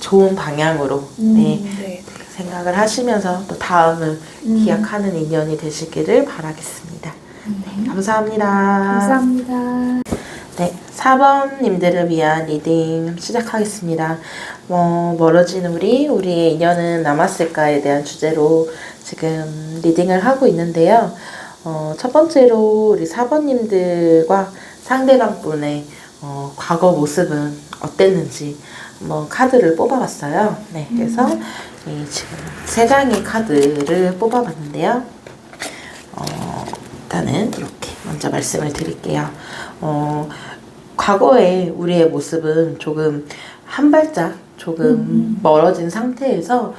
좋은 방향으로 생각을 하시면서 또 다음을 기약하는 인연이 되시기를 바라겠습니다. 네, 감사합니다. 감사합니다. 네, 4번님들을 위한 리딩 시작하겠습니다. 멀어진 우리의 인연은 남았을까에 대한 주제로 지금 리딩을 하고 있는데요. 첫 번째로 우리 4번님들과 상대방 분의 과거 모습은 어땠는지 한번 카드를 뽑아봤어요. 네, 그래서 지금 3장의 카드를 뽑아봤는데요. 일단은 이렇게 먼저 말씀을 드릴게요. 과거의 우리의 모습은 조금 한 발짝 조금 멀어진 상태에서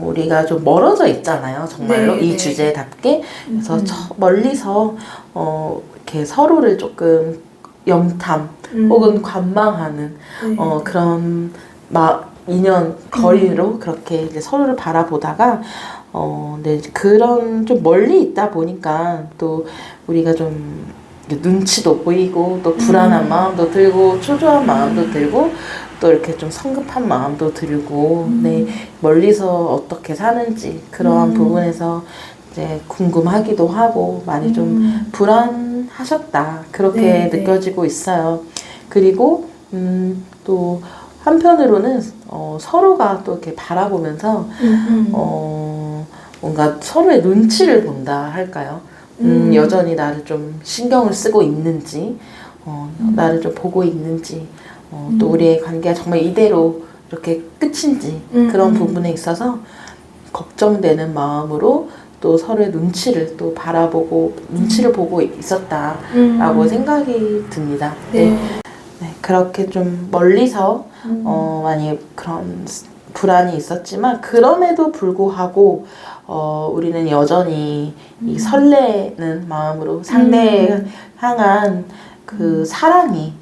우리가 좀 멀어져 있잖아요. 정말로 이 주제답게. 그래서 멀리서 이렇게 서로를 조금 염탐 혹은 관망하는 그런 인연 거리로 그렇게 이제 서로를 바라보다가 네, 그런 좀 멀리 있다 보니까 또 우리가 좀 눈치도 보이고 또 불안한 마음도 들고 초조한 마음도 들고 또 이렇게 좀 성급한 마음도 들고 네, 멀리서 어떻게 사는지 그러한 부분에서 이제 궁금하기도 하고 많이 좀 불안하셨다 그렇게 느껴지고 있어요. 그리고 또 한편으로는 서로가 또 이렇게 바라보면서 뭔가 서로의 눈치를 본다 할까요? 여전히 나를 좀 신경을 쓰고 있는지, 나를 좀 보고 있는지, 또 우리의 관계가 정말 이대로 이렇게 끝인지 그런 부분에 있어서 걱정되는 마음으로 또 서로의 눈치를 또 바라보고 눈치를 보고 있었다라고 생각이 듭니다. 네. 네, 그렇게 좀 멀리서 많이 그런 불안이 있었지만 그럼에도 불구하고 우리는 여전히 이 설레는 마음으로 상대에 향한 그 사랑이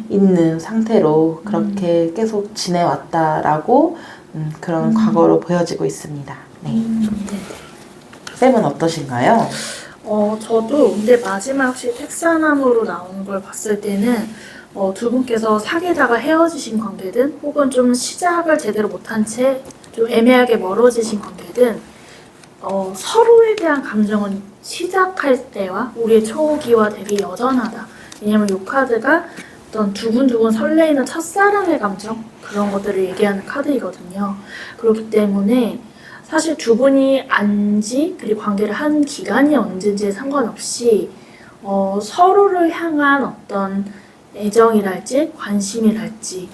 있는 상태로 그렇게 계속 지내왔다라고 그런 과거로 보여지고 있습니다. 네. 쌤은 어떠신가요? 저도 근데 마지막 혹시 택사나무로 나오는 걸 봤을 때는 두 분께서 사귀다가 헤어지신 관계든 혹은 좀 시작을 제대로 못한 채 좀 애매하게 멀어지신 관계든 서로에 대한 감정은 시작할 때와 우리의 초기와 되게 여전하다. 왜냐면 이 카드가 어떤 두근두근 설레이는 첫사랑의 감정 그런 것들을 얘기하는 카드이거든요. 그렇기 때문에 사실 두 분이 안지 그리고 관계를 한 기간이 언제인지에 상관없이 서로를 향한 어떤 애정이랄지 관심이랄지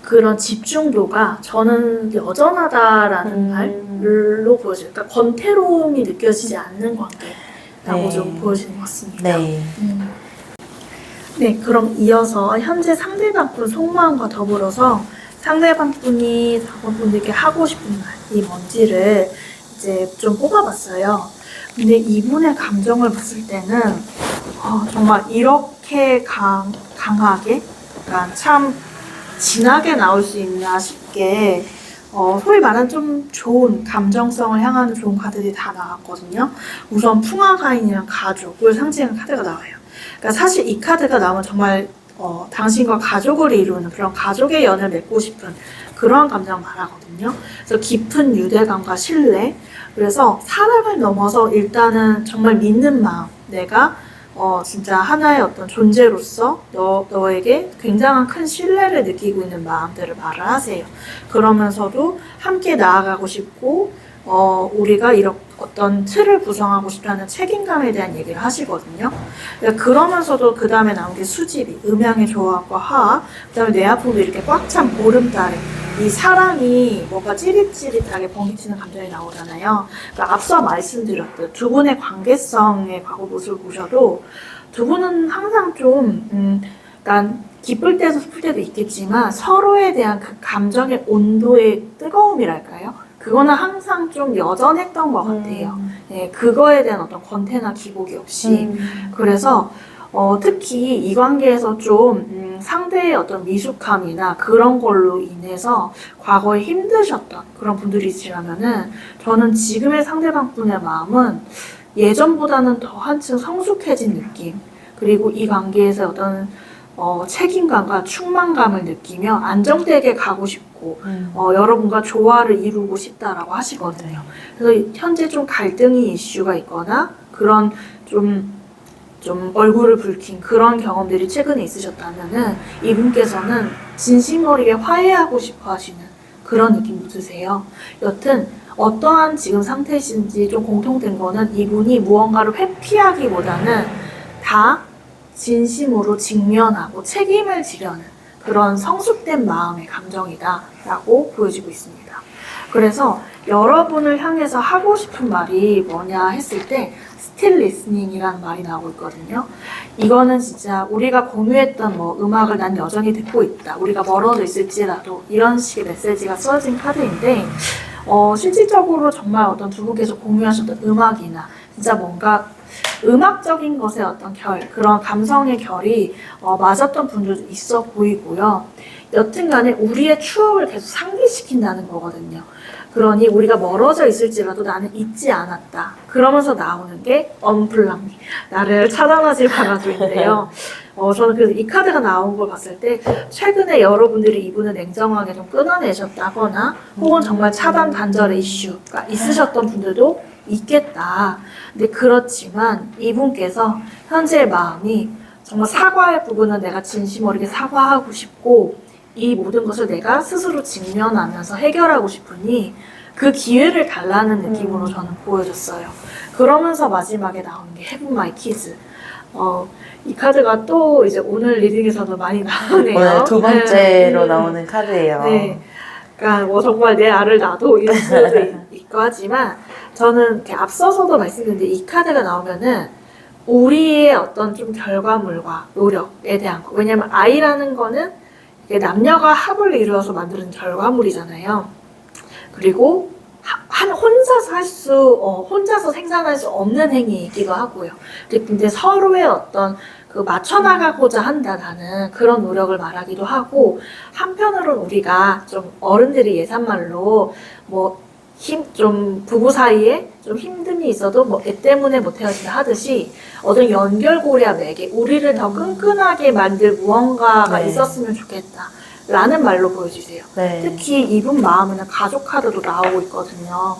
그런 집중도가 저는 여전하다라는 말로 보여져요. 그러니까 권태로움이 느껴지지 않는 관계라고 네. 좀 보여지는 것 같습니다. 네. 네, 그럼 이어서 현재 상대방분 속마음과 더불어서 상대방분이 당번분들께 하고 싶은 말이 뭔지를 이제 좀 뽑아봤어요. 근데 이분의 감정을 봤을 때는 정말 이렇게 강하게, 그러니까 참 진하게 나올 수 있나 싶게 소위 말하는 좀 좋은 감정성을 향하는 좋은 카드들이 다 나왔거든요. 우선 풍화가인이랑 가족을 상징하는 카드가 나와요. 그러니까 사실 이 카드가 나오면 정말 당신과 가족을 이루는 그런 가족의 연을 맺고 싶은 그러한 감정을 말하거든요. 그래서 깊은 유대감과 신뢰, 그래서 사랑을 넘어서 일단은 정말 믿는 마음, 내가 진짜 하나의 어떤 존재로서 너에게 굉장한 큰 신뢰를 느끼고 있는 마음들을 말을 하세요. 그러면서도 함께 나아가고 싶고 우리가 이렇게 어떤 틀을 구성하고 싶다는 책임감에 대한 얘기를 하시거든요. 그러면서도 그 다음에 나온 게 수집이, 음양의 조합과 화합, 그 다음에 내 아픔도 이렇게 꽉 찬 보름달에 이 사랑이 뭔가 찌릿찌릿하게 번개치는 감정이 나오잖아요. 그러니까 앞서 말씀드렸듯 두 분의 관계성의 과거 모습을 보셔도 두 분은 항상 좀 그러니까 기쁠 때도 슬플 때도 있겠지만 서로에 대한 그 감정의 온도의 뜨거움이랄까요? 그거는 항상 좀 여전했던 것 같아요. 네, 그거에 대한 어떤 권태나 기복이 없이. 그래서 특히 이 관계에서 좀 상대의 어떤 미숙함이나 그런 걸로 인해서 과거에 힘드셨던 그런 분들이시라면은 저는 지금의 상대방분의 마음은 예전보다는 더 한층 성숙해진 느낌, 그리고 이 관계에서 어떤 책임감과 충만감을 느끼며 안정되게 가고 싶고 여러분과 조화를 이루고 싶다라고 하시거든요. 그래서 현재 좀 갈등이 이슈가 있거나 그런 좀 얼굴을 붉힌 그런 경험들이 최근에 있으셨다면은 이분께서는 진심 어리게 화해하고 싶어 하시는 그런 느낌도 드세요. 여튼 어떠한 지금 상태이신지 좀 공통된 거는 이분이 무언가를 회피하기보다는 다 진심으로 직면하고 책임을 지려는 그런 성숙된 마음의 감정이다라고 보여지고 있습니다. 그래서 여러분을 향해서 하고 싶은 말이 뭐냐 했을 때 still listening이라는 말이 나오고 있거든요. 이거는 진짜 우리가 공유했던 음악을 난 여전히 듣고 있다. 우리가 멀어져 있을지라도 이런 식의 메시지가 써진 카드인데 실질적으로 정말 어떤 두 분께서 공유하셨던 음악이나 진짜 뭔가 음악적인 것의 어떤 그런 감성의 결이 맞았던 분들도 있어 보이고요. 여튼간에 우리의 추억을 계속 상기시킨다는 거거든요. 그러니 우리가 멀어져 있을지라도 나는 잊지 않았다. 그러면서 나오는 게 언플랑미, 나를 차단하지 말아줘인데요. 저는 그래서 이 카드가 나온 걸 봤을 때 최근에 여러분들이 이분을 냉정하게 좀 끊어내셨다거나 혹은 정말 차단 단절의 이슈가 있으셨던 분들도 있겠다. 근데 그렇지만 이분께서 현재의 마음이 정말 사과할 부분은 내가 진심 어리게 사과하고 싶고 이 모든 것을 내가 스스로 직면하면서 해결하고 싶으니 그 기회를 달라는 느낌으로 저는 보여졌어요. 그러면서 마지막에 나오는 게 Have My Kids. 이 카드가 또 이제 오늘 리딩에서도 많이 나오네요. 오늘 두 번째로 나오는 카드예요. 네. 그러니까 정말 내 알을 놔도 이럴 수도 있고 하지만 저는 이렇게 앞서서도 말씀드렸는데 이 카드가 나오면은 우리의 어떤 좀 결과물과 노력에 대한 거. 왜냐면 아이라는 거는 남녀가 합을 이루어서 만드는 결과물이잖아요. 그리고 혼자서 생산할 수 없는 행위이기도 하고요. 근데 서로의 어떤 그 맞춰나가고자 한다는 그런 노력을 말하기도 하고, 한편으로는 우리가 좀 어른들이 예산말로 좀 부부 사이에 좀 힘듦이 있어도 애 때문에 못 헤어진다 하듯이 어떤 연결고리와 매개, 우리를 더 끈끈하게 만들 무언가가 있었으면 좋겠다 라는 말로 보여주세요. 특히 이분 마음에는 가족 카드도 나오고 있거든요.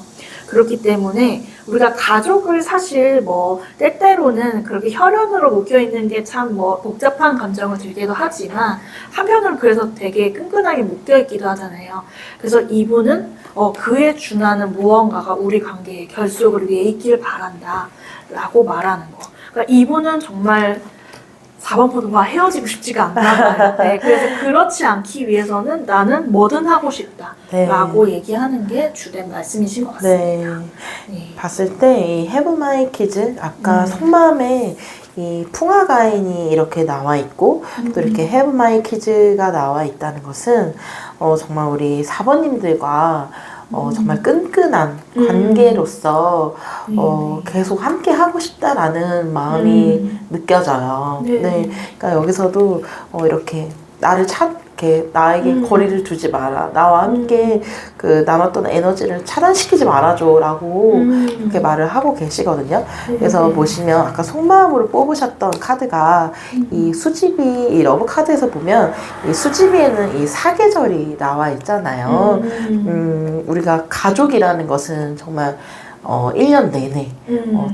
그렇기 때문에 우리가 가족을 사실 뭐 때때로는 그렇게 혈연으로 묶여 있는 게 참 뭐 복잡한 감정을 들기도 하지만 한편으로 그래서 되게 끈끈하게 묶여 있기도 하잖아요. 그래서 이분은 그에 준하는 무언가가 우리 관계의 결속을 위해 있길 바란다 라고 말하는 거. 그러니까 이분은 정말 4번 포도와 헤어지고 싶지가 않나 봐요. 네, 그래서 그렇지 않기 위해서는 나는 뭐든 하고 싶다 라고 얘기하는 게 주된 말씀이신 것 같습니다. 네. 봤을 때 이 Have My Kids 아까 속마음에 이 풍화가인이 이렇게 나와 있고 또 이렇게 Have My Kids가 나와 있다는 것은 정말 우리 사번님들과 정말 끈끈한 관계로서 계속 함께 하고 싶다라는 마음이 느껴져요. 네. 그러니까 여기서도 이렇게 이렇게 나에게 거리를 두지 마라. 나와 함께 그 나눴던 에너지를 차단시키지 말아줘라고 이렇게 말을 하고 계시거든요. 그래서 보시면 아까 속마음으로 뽑으셨던 카드가 이 수집이 이 러브 카드에서 보면 이 수집이에는 이 사계절이 나와 있잖아요. 우리가 가족이라는 것은 정말 1년 내내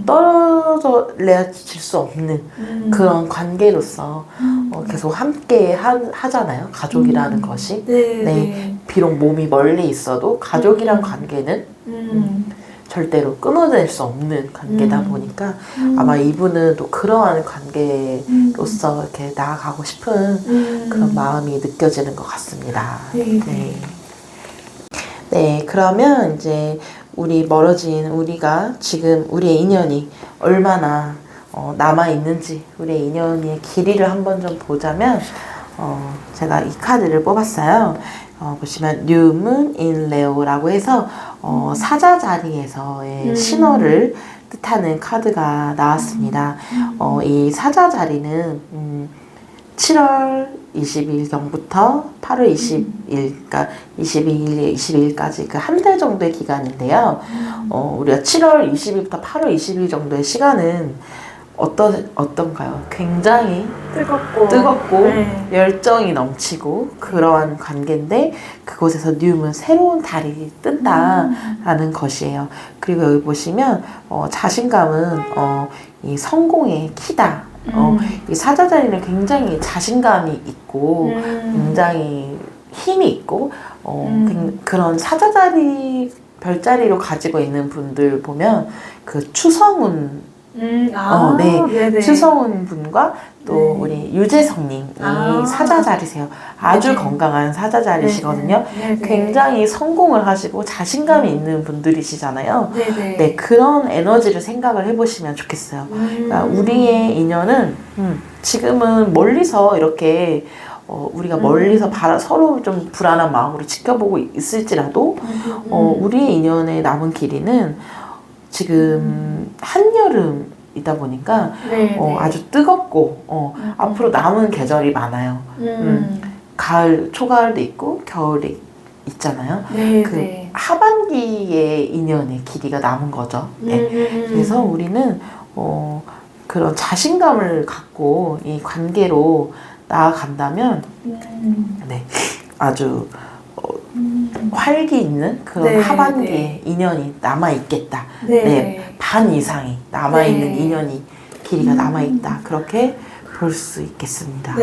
떨어질 수 없는 그런 관계로서 계속 함께 하잖아요. 가족이라는 것이. 네. 비록 몸이 멀리 있어도 가족이란 관계는 절대로 끊어낼 수 없는 관계다 보니까 아마 이분은 또 그러한 관계로서 이렇게 나아가고 싶은 그런 마음이 느껴지는 것 같습니다. 네, 그러면 이제 우리가 지금 우리의 인연이 얼마나 남아있는지 우리의 인연의 길이를 한번 좀 보자면 제가 이 카드를 뽑았어요. 보시면 New Moon in Leo라고 해서 사자 자리에서의 신호를 뜻하는 카드가 나왔습니다. 이 사자 자리는 7월 20일경부터 8월 20일, 그러니까 22일까지 그 한 달 정도의 기간인데요. 우리가 7월 20일부터 8월 20일 정도의 시간은 어떤가요? 굉장히 뜨겁고 열정이 넘치고 그러한 관계인데 그곳에서 뉴문 새로운 달이 뜬다라는 것이에요. 그리고 여기 보시면 자신감은 이 성공의 키다. 이 사자자리는 굉장히 자신감이 있고 굉장히 힘이 있고 그런 사자자리 별자리로 가지고 있는 분들 보면 그 추성훈 추성훈 분과 또 우리 유재석님이 사자자리세요. 아주 건강한 사자자리시거든요. 굉장히 성공을 하시고 자신감이 있는 분들이시잖아요. 네, 그런 에너지를 생각을 해보시면 좋겠어요. 그러니까 우리의 인연은 지금은 멀리서 이렇게 우리가 멀리서 서로 좀 불안한 마음으로 지켜보고 있을지라도 우리의 인연의 남은 길이는 지금 한여름이다 보니까 아주 뜨겁고 앞으로 남은 계절이 많아요. 가을, 초가을도 있고 겨울이 있잖아요. 그 하반기의 인연의 길이가 남은 거죠. 그래서 우리는 그런 자신감을 갖고 이 관계로 나아간다면 아주 활기 있는 그런 하반기의 인연이 남아있겠다. 반 이상이 남아있는 인연이 길이가 남아있다. 그렇게 볼 수 있겠습니다.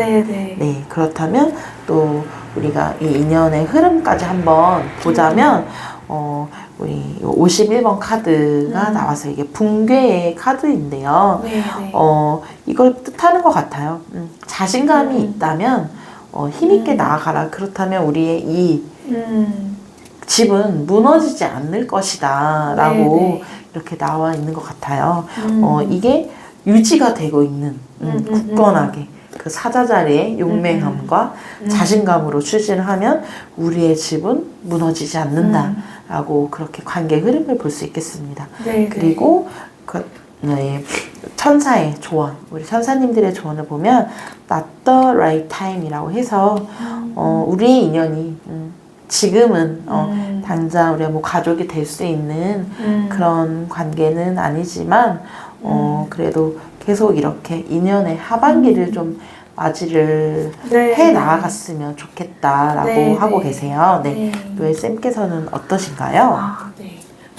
그렇다면 또 우리가 이 인연의 흐름까지 한번 보자면 우리 51번 카드가 나와서 이게 붕괴의 카드인데요. 이걸 뜻하는 것 같아요. 자신감이 있다면 힘있게 나아가라. 그렇다면 우리의 이 집은 무너지지 않을 것이다 라고 이렇게 나와 있는 것 같아요. 이게 유지가 되고 있는 굳건하게 그 사자자리의 용맹함과 자신감으로 추진을 하면 우리의 집은 무너지지 않는다 라고 그렇게 관계 흐름을 볼 수 있겠습니다. 그리고 천사의 조언, 우리 천사님들의 조언을 보면 Not the right time 이라고 해서 우리의 인연이 지금은 당장 우리가 뭐 가족이 될 수 있는 그런 관계는 아니지만 그래도 계속 이렇게 인연의 하반기를 좀 맞이를 해 나아갔으면 좋겠다라고 하고 계세요. 노예 쌤께서는 어떠신가요?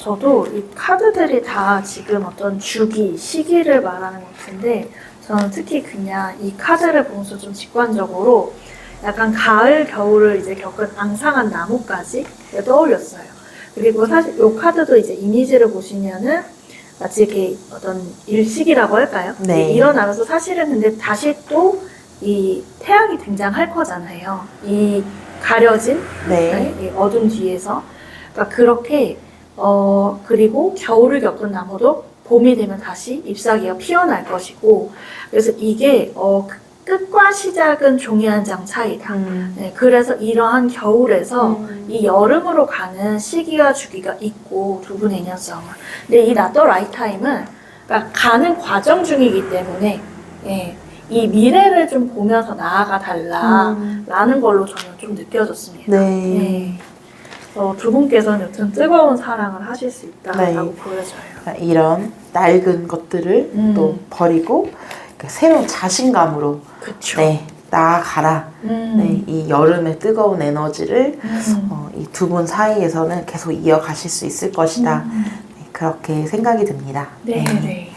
저도 이 카드들이 다 지금 어떤 주기, 시기를 말하는 것 같은데 저는 특히 그냥 이 카드를 보면서 좀 직관적으로 약간 가을, 겨울을 이제 겪은 앙상한 나뭇가지 떠올렸어요. 그리고 사실 이 카드도 이제 이미지를 보시면은 마치 이렇게 어떤 일식이라고 할까요? 네. 일어나면서 사실은 근데 다시 또 이 태양이 등장할 거잖아요. 이 가려진 네. 이 어둠 뒤에서. 그러니까 그렇게 그리고 겨울을 겪은 나무도 봄이 되면 다시 잎사귀가 피어날 것이고 그래서 이게 끝과 시작은 종이 한 장 차이다. 네, 그래서 이러한 겨울에서 이 여름으로 가는 시기와 주기가 있고 두 분의 인연 싸움은. 근데 이 Not the Right Time은 그러니까 가는 과정 중이기 때문에 예, 이 미래를 좀 보면서 나아가 달라라는 걸로 저는 좀 느껴졌습니다. 네. 네. 두 분께서는 여튼 뜨거운 사랑을 하실 수 있다라고 네. 보여져요. 이런 낡은 것들을 또 버리고 새로운 자신감으로 그쵸. 네, 나아가라. 네, 이 여름의 뜨거운 에너지를 이 두 분 사이에서는 계속 이어가실 수 있을 것이다. 네, 그렇게 생각이 듭니다. 네, 네. 네.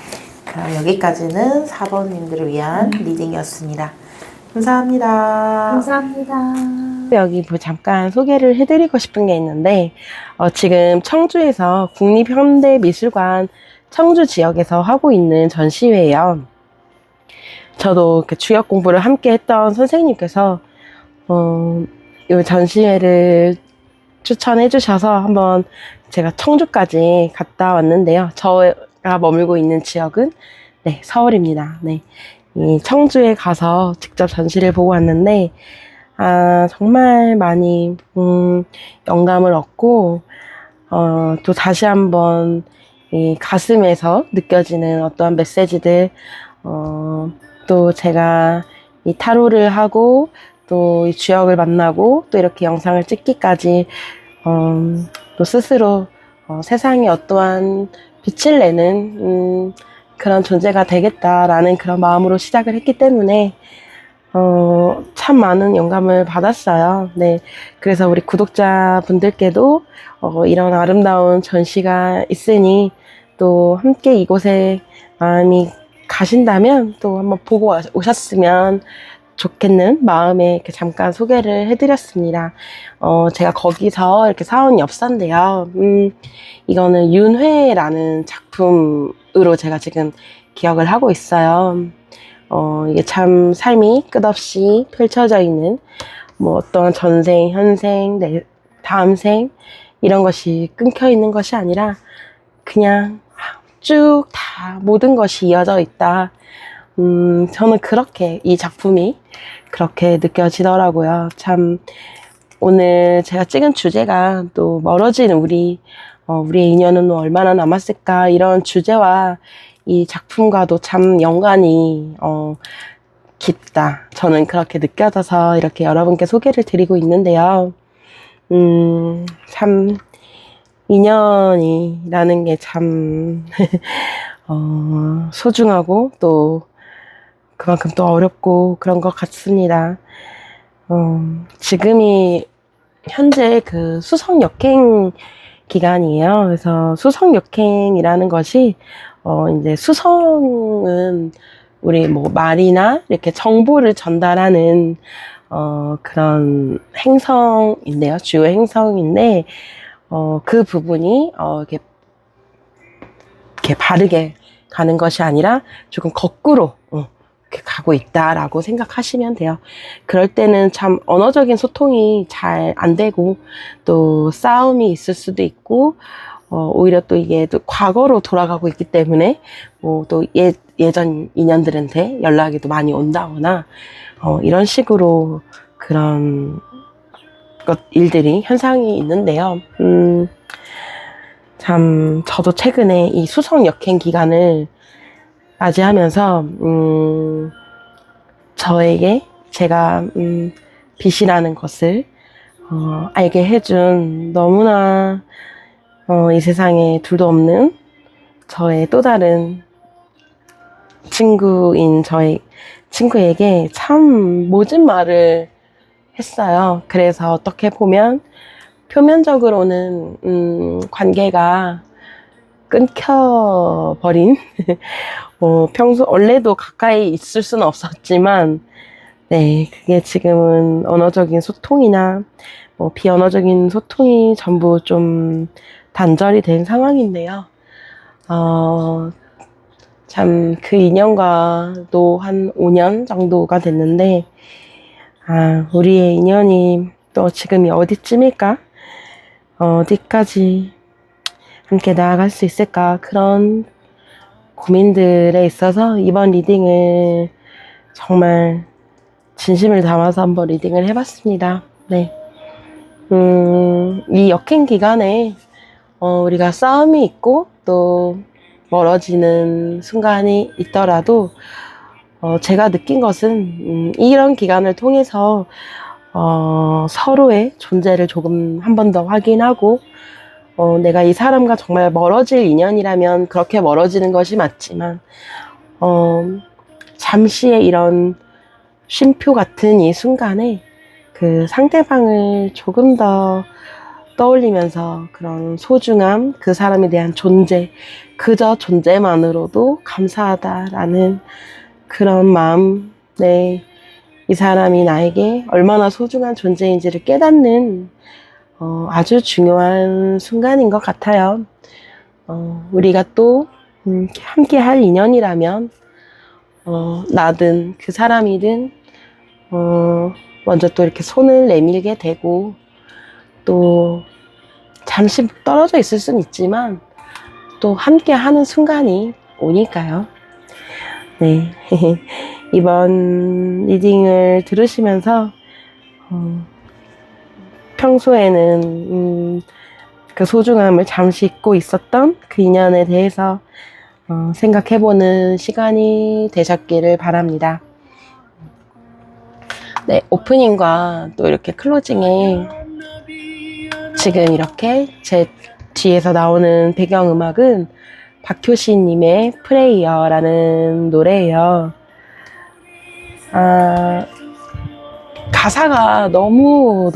그럼 여기까지는 4번님들을 위한 리딩이었습니다. 감사합니다. 감사합니다. 여기 뭐 잠깐 소개를 해드리고 싶은 게 있는데 지금 청주에서 국립현대미술관 청주 지역에서 하고 있는 전시회예요. 저도 이렇게 주역 공부를 함께 했던 선생님께서 이 전시회를 추천해 주셔서 한번 제가 청주까지 갔다 왔는데요. 저가 머물고 있는 지역은 네, 서울입니다. 네. 이 청주에 가서 직접 전시를 보고 왔는데 정말 많이 영감을 얻고 또 다시 한번 이 가슴에서 느껴지는 어떠한 메시지들 또 제가 이 타로를 하고 또 이 주역을 만나고 또 이렇게 영상을 찍기까지 또 스스로 세상에 어떠한 빛을 내는 그런 존재가 되겠다라는 그런 마음으로 시작을 했기 때문에 참 많은 영감을 받았어요. 네, 그래서 우리 구독자분들께도 이런 아름다운 전시가 있으니 또 함께 이곳에 마음이 가신다면 또 한번 보고 오셨으면 좋겠는 마음에 이렇게 잠깐 소개를 해드렸습니다. 제가 거기서 이렇게 사온 엽서인데요. 이거는 윤회라는 작품으로 제가 지금 기억을 하고 있어요. 이게 참 삶이 끝없이 펼쳐져 있는 뭐 어떤 전생, 현생, 다음 생 이런 것이 끊겨 있는 것이 아니라 그냥 쭉 다 모든 것이 이어져 있다. 저는 그렇게 이 작품이 그렇게 느껴지더라고요. 참 오늘 제가 찍은 주제가 또 멀어진 우리의 인연은 얼마나 남았을까 이런 주제와 이 작품과도 참 연관이 깊다. 저는 그렇게 느껴져서 이렇게 여러분께 소개를 드리고 있는데요. 참 인연이라는 게 참 소중하고 또 그만큼 또 어렵고 그런 것 같습니다. 지금이 현재 그 수성 역행 기간이에요. 그래서 수성 역행이라는 것이 이제 수성은 우리 뭐 말이나 이렇게 정보를 전달하는 그런 행성인데요. 주요 행성인데 그 부분이 이렇게 바르게 가는 것이 아니라 조금 거꾸로 이렇게 가고 있다라고 생각하시면 돼요. 그럴 때는 참 언어적인 소통이 잘 안 되고 또 싸움이 있을 수도 있고 오히려 또 이게 또 과거로 돌아가고 있기 때문에 또 예전 인연들한테 연락이 또 많이 온다거나 이런 식으로 그런 일들이 현상이 있는데요. 참 저도 최근에 이 수성 역행 기간을 맞이하면서 저에게 제가 빛이라는 것을 알게 해준 너무나 이 세상에 둘도 없는 저의 또 다른 친구인 저의 친구에게 참 모진 말을 했어요. 그래서 어떻게 보면 표면적으로는 관계가 끊겨버린 원래도 가까이 있을 수는 없었지만 네, 그게 지금은 언어적인 소통이나 비언어적인 소통이 전부 좀 단절이 된 상황인데요. 참 그 인연과도 한 5년 정도가 됐는데 우리의 인연이 또 지금이 어디쯤일까? 어디까지 함께 나아갈 수 있을까? 그런 고민들에 있어서 이번 리딩을 정말 진심을 담아서 한번 리딩을 해봤습니다. 네. 이 역행 기간에 우리가 싸움이 있고 또 멀어지는 순간이 있더라도 제가 느낀 것은 이런 기간을 통해서 서로의 존재를 조금 한 번 더 확인하고 내가 이 사람과 정말 멀어질 인연이라면 그렇게 멀어지는 것이 맞지만 잠시의 이런 쉼표 같은 이 순간에 그 상대방을 조금 더 떠올리면서 그런 소중함, 그 사람에 대한 존재, 그저 존재만으로도 감사하다라는 그런 마음, 네, 이 사람이 나에게 얼마나 소중한 존재인지를 깨닫는 아주 중요한 순간인 것 같아요. 우리가 또 함께 할 인연이라면 나든 그 사람이든 먼저 또 이렇게 손을 내밀게 되고 또 잠시 떨어져 있을 수는 있지만 또 함께 하는 순간이 오니까요. 네. 이번 리딩을 들으시면서 평소에는 그 소중함을 잠시 잊고 있었던 그 인연에 대해서 생각해보는 시간이 되셨기를 바랍니다. 네, 오프닝과 또 이렇게 클로징에 지금 이렇게 제 뒤에서 나오는 배경음악은 박효신님의 프레이어라는 노래예요. 가사가 너무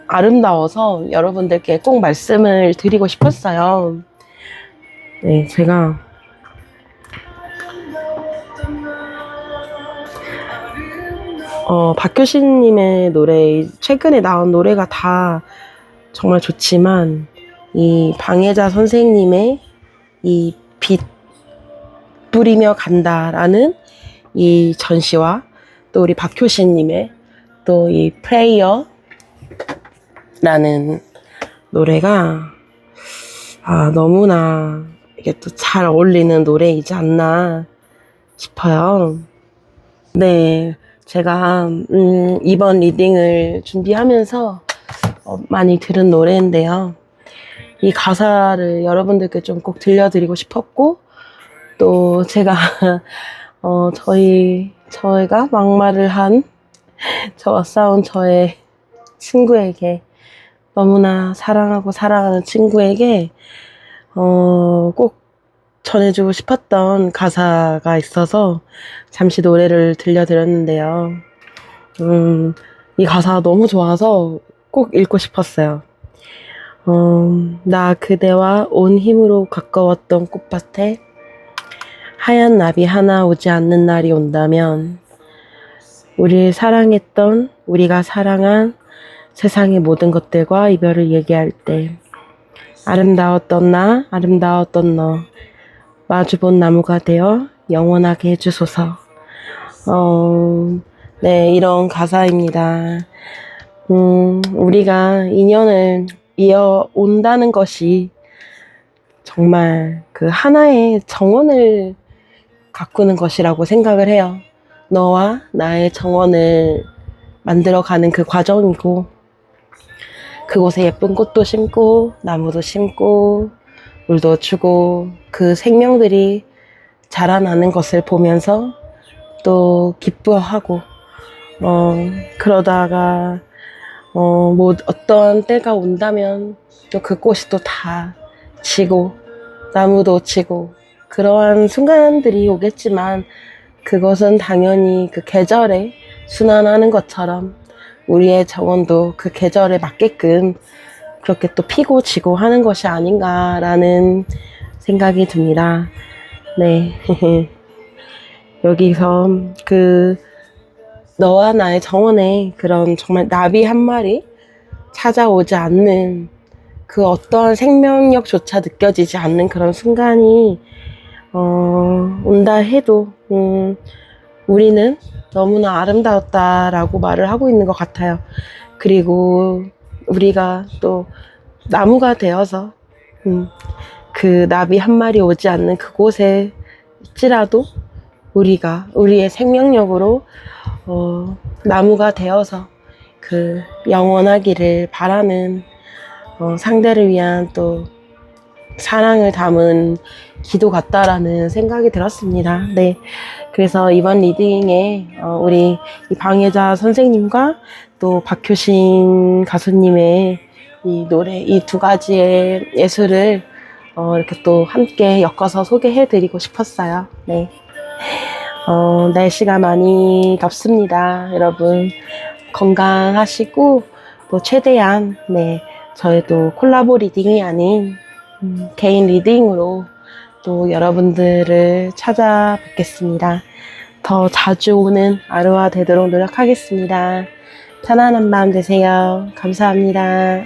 아름다워서 여러분들께 꼭 말씀을 드리고 싶었어요. 네, 제가 박효신님의 노래, 최근에 나온 노래가 다 정말 좋지만 이 방혜자 선생님의 이 빛 뿌리며 간다라는 이 전시와 또 우리 박효신님의 또 이 프레이어라는 노래가 너무나 이게 또 잘 어울리는 노래이지 않나 싶어요. 네, 제가 이번 리딩을 준비하면서 많이 들은 노래인데요. 이 가사를 여러분들께 좀 꼭 들려드리고 싶었고 또 제가 저희가 막말을 한 저와 싸운 저의 친구에게 너무나 사랑하고 사랑하는 친구에게 꼭 전해주고 싶었던 가사가 있어서 잠시 노래를 들려드렸는데요. 이 가사가 너무 좋아서 꼭 읽고 싶었어요. 나 그대와 온 힘으로 가까웠던 꽃밭에 하얀 나비 하나 오지 않는 날이 온다면 우리를 사랑했던 우리가 사랑한 세상의 모든 것들과 이별을 얘기할 때 아름다웠던 나 아름다웠던 너 마주본 나무가 되어 영원하게 해주소서. 네, 이런 가사입니다. 우리가 인연을 이어온다는 것이 정말 그 하나의 정원을 가꾸는 것이라고 생각을 해요. 너와 나의 정원을 만들어가는 그 과정이고 그곳에 예쁜 꽃도 심고 나무도 심고 물도 주고 그 생명들이 자라나는 것을 보면서 또 기뻐하고 그러다가 뭐 어떤 때가 온다면 또 그 꽃이 또 다 지고 나무도 지고 그러한 순간들이 오겠지만 그것은 당연히 그 계절에 순환하는 것처럼 우리의 정원도 그 계절에 맞게끔 그렇게 또 피고 지고 하는 것이 아닌가라는 생각이 듭니다. 네. 여기서 그 너와 나의 정원에 그런 정말 나비 한 마리 찾아오지 않는 그 어떠한 생명력조차 느껴지지 않는 그런 순간이 온다 해도 우리는 너무나 아름다웠다라고 말을 하고 있는 것 같아요. 그리고 우리가 또 나무가 되어서 그 나비 한 마리 오지 않는 그곳에 있지라도 우리가 우리의 생명력으로 나무가 되어서 그 영원하기를 바라는 상대를 위한 또 사랑을 담은 기도 같다라는 생각이 들었습니다. 네. 그래서 이번 리딩에 우리 이 방해자 선생님과 또 박효신 가수님의 이 노래, 이 두 가지의 예술을 이렇게 또 함께 엮어서 소개해드리고 싶었어요. 네. 날씨가 많이 덥습니다. 여러분 건강하시고 또 최대한 네 저희도 콜라보 리딩이 아닌 개인 리딩으로 또 여러분들을 찾아뵙겠습니다. 더 자주 오는 아루아 되도록 노력하겠습니다. 편안한 밤 되세요. 감사합니다.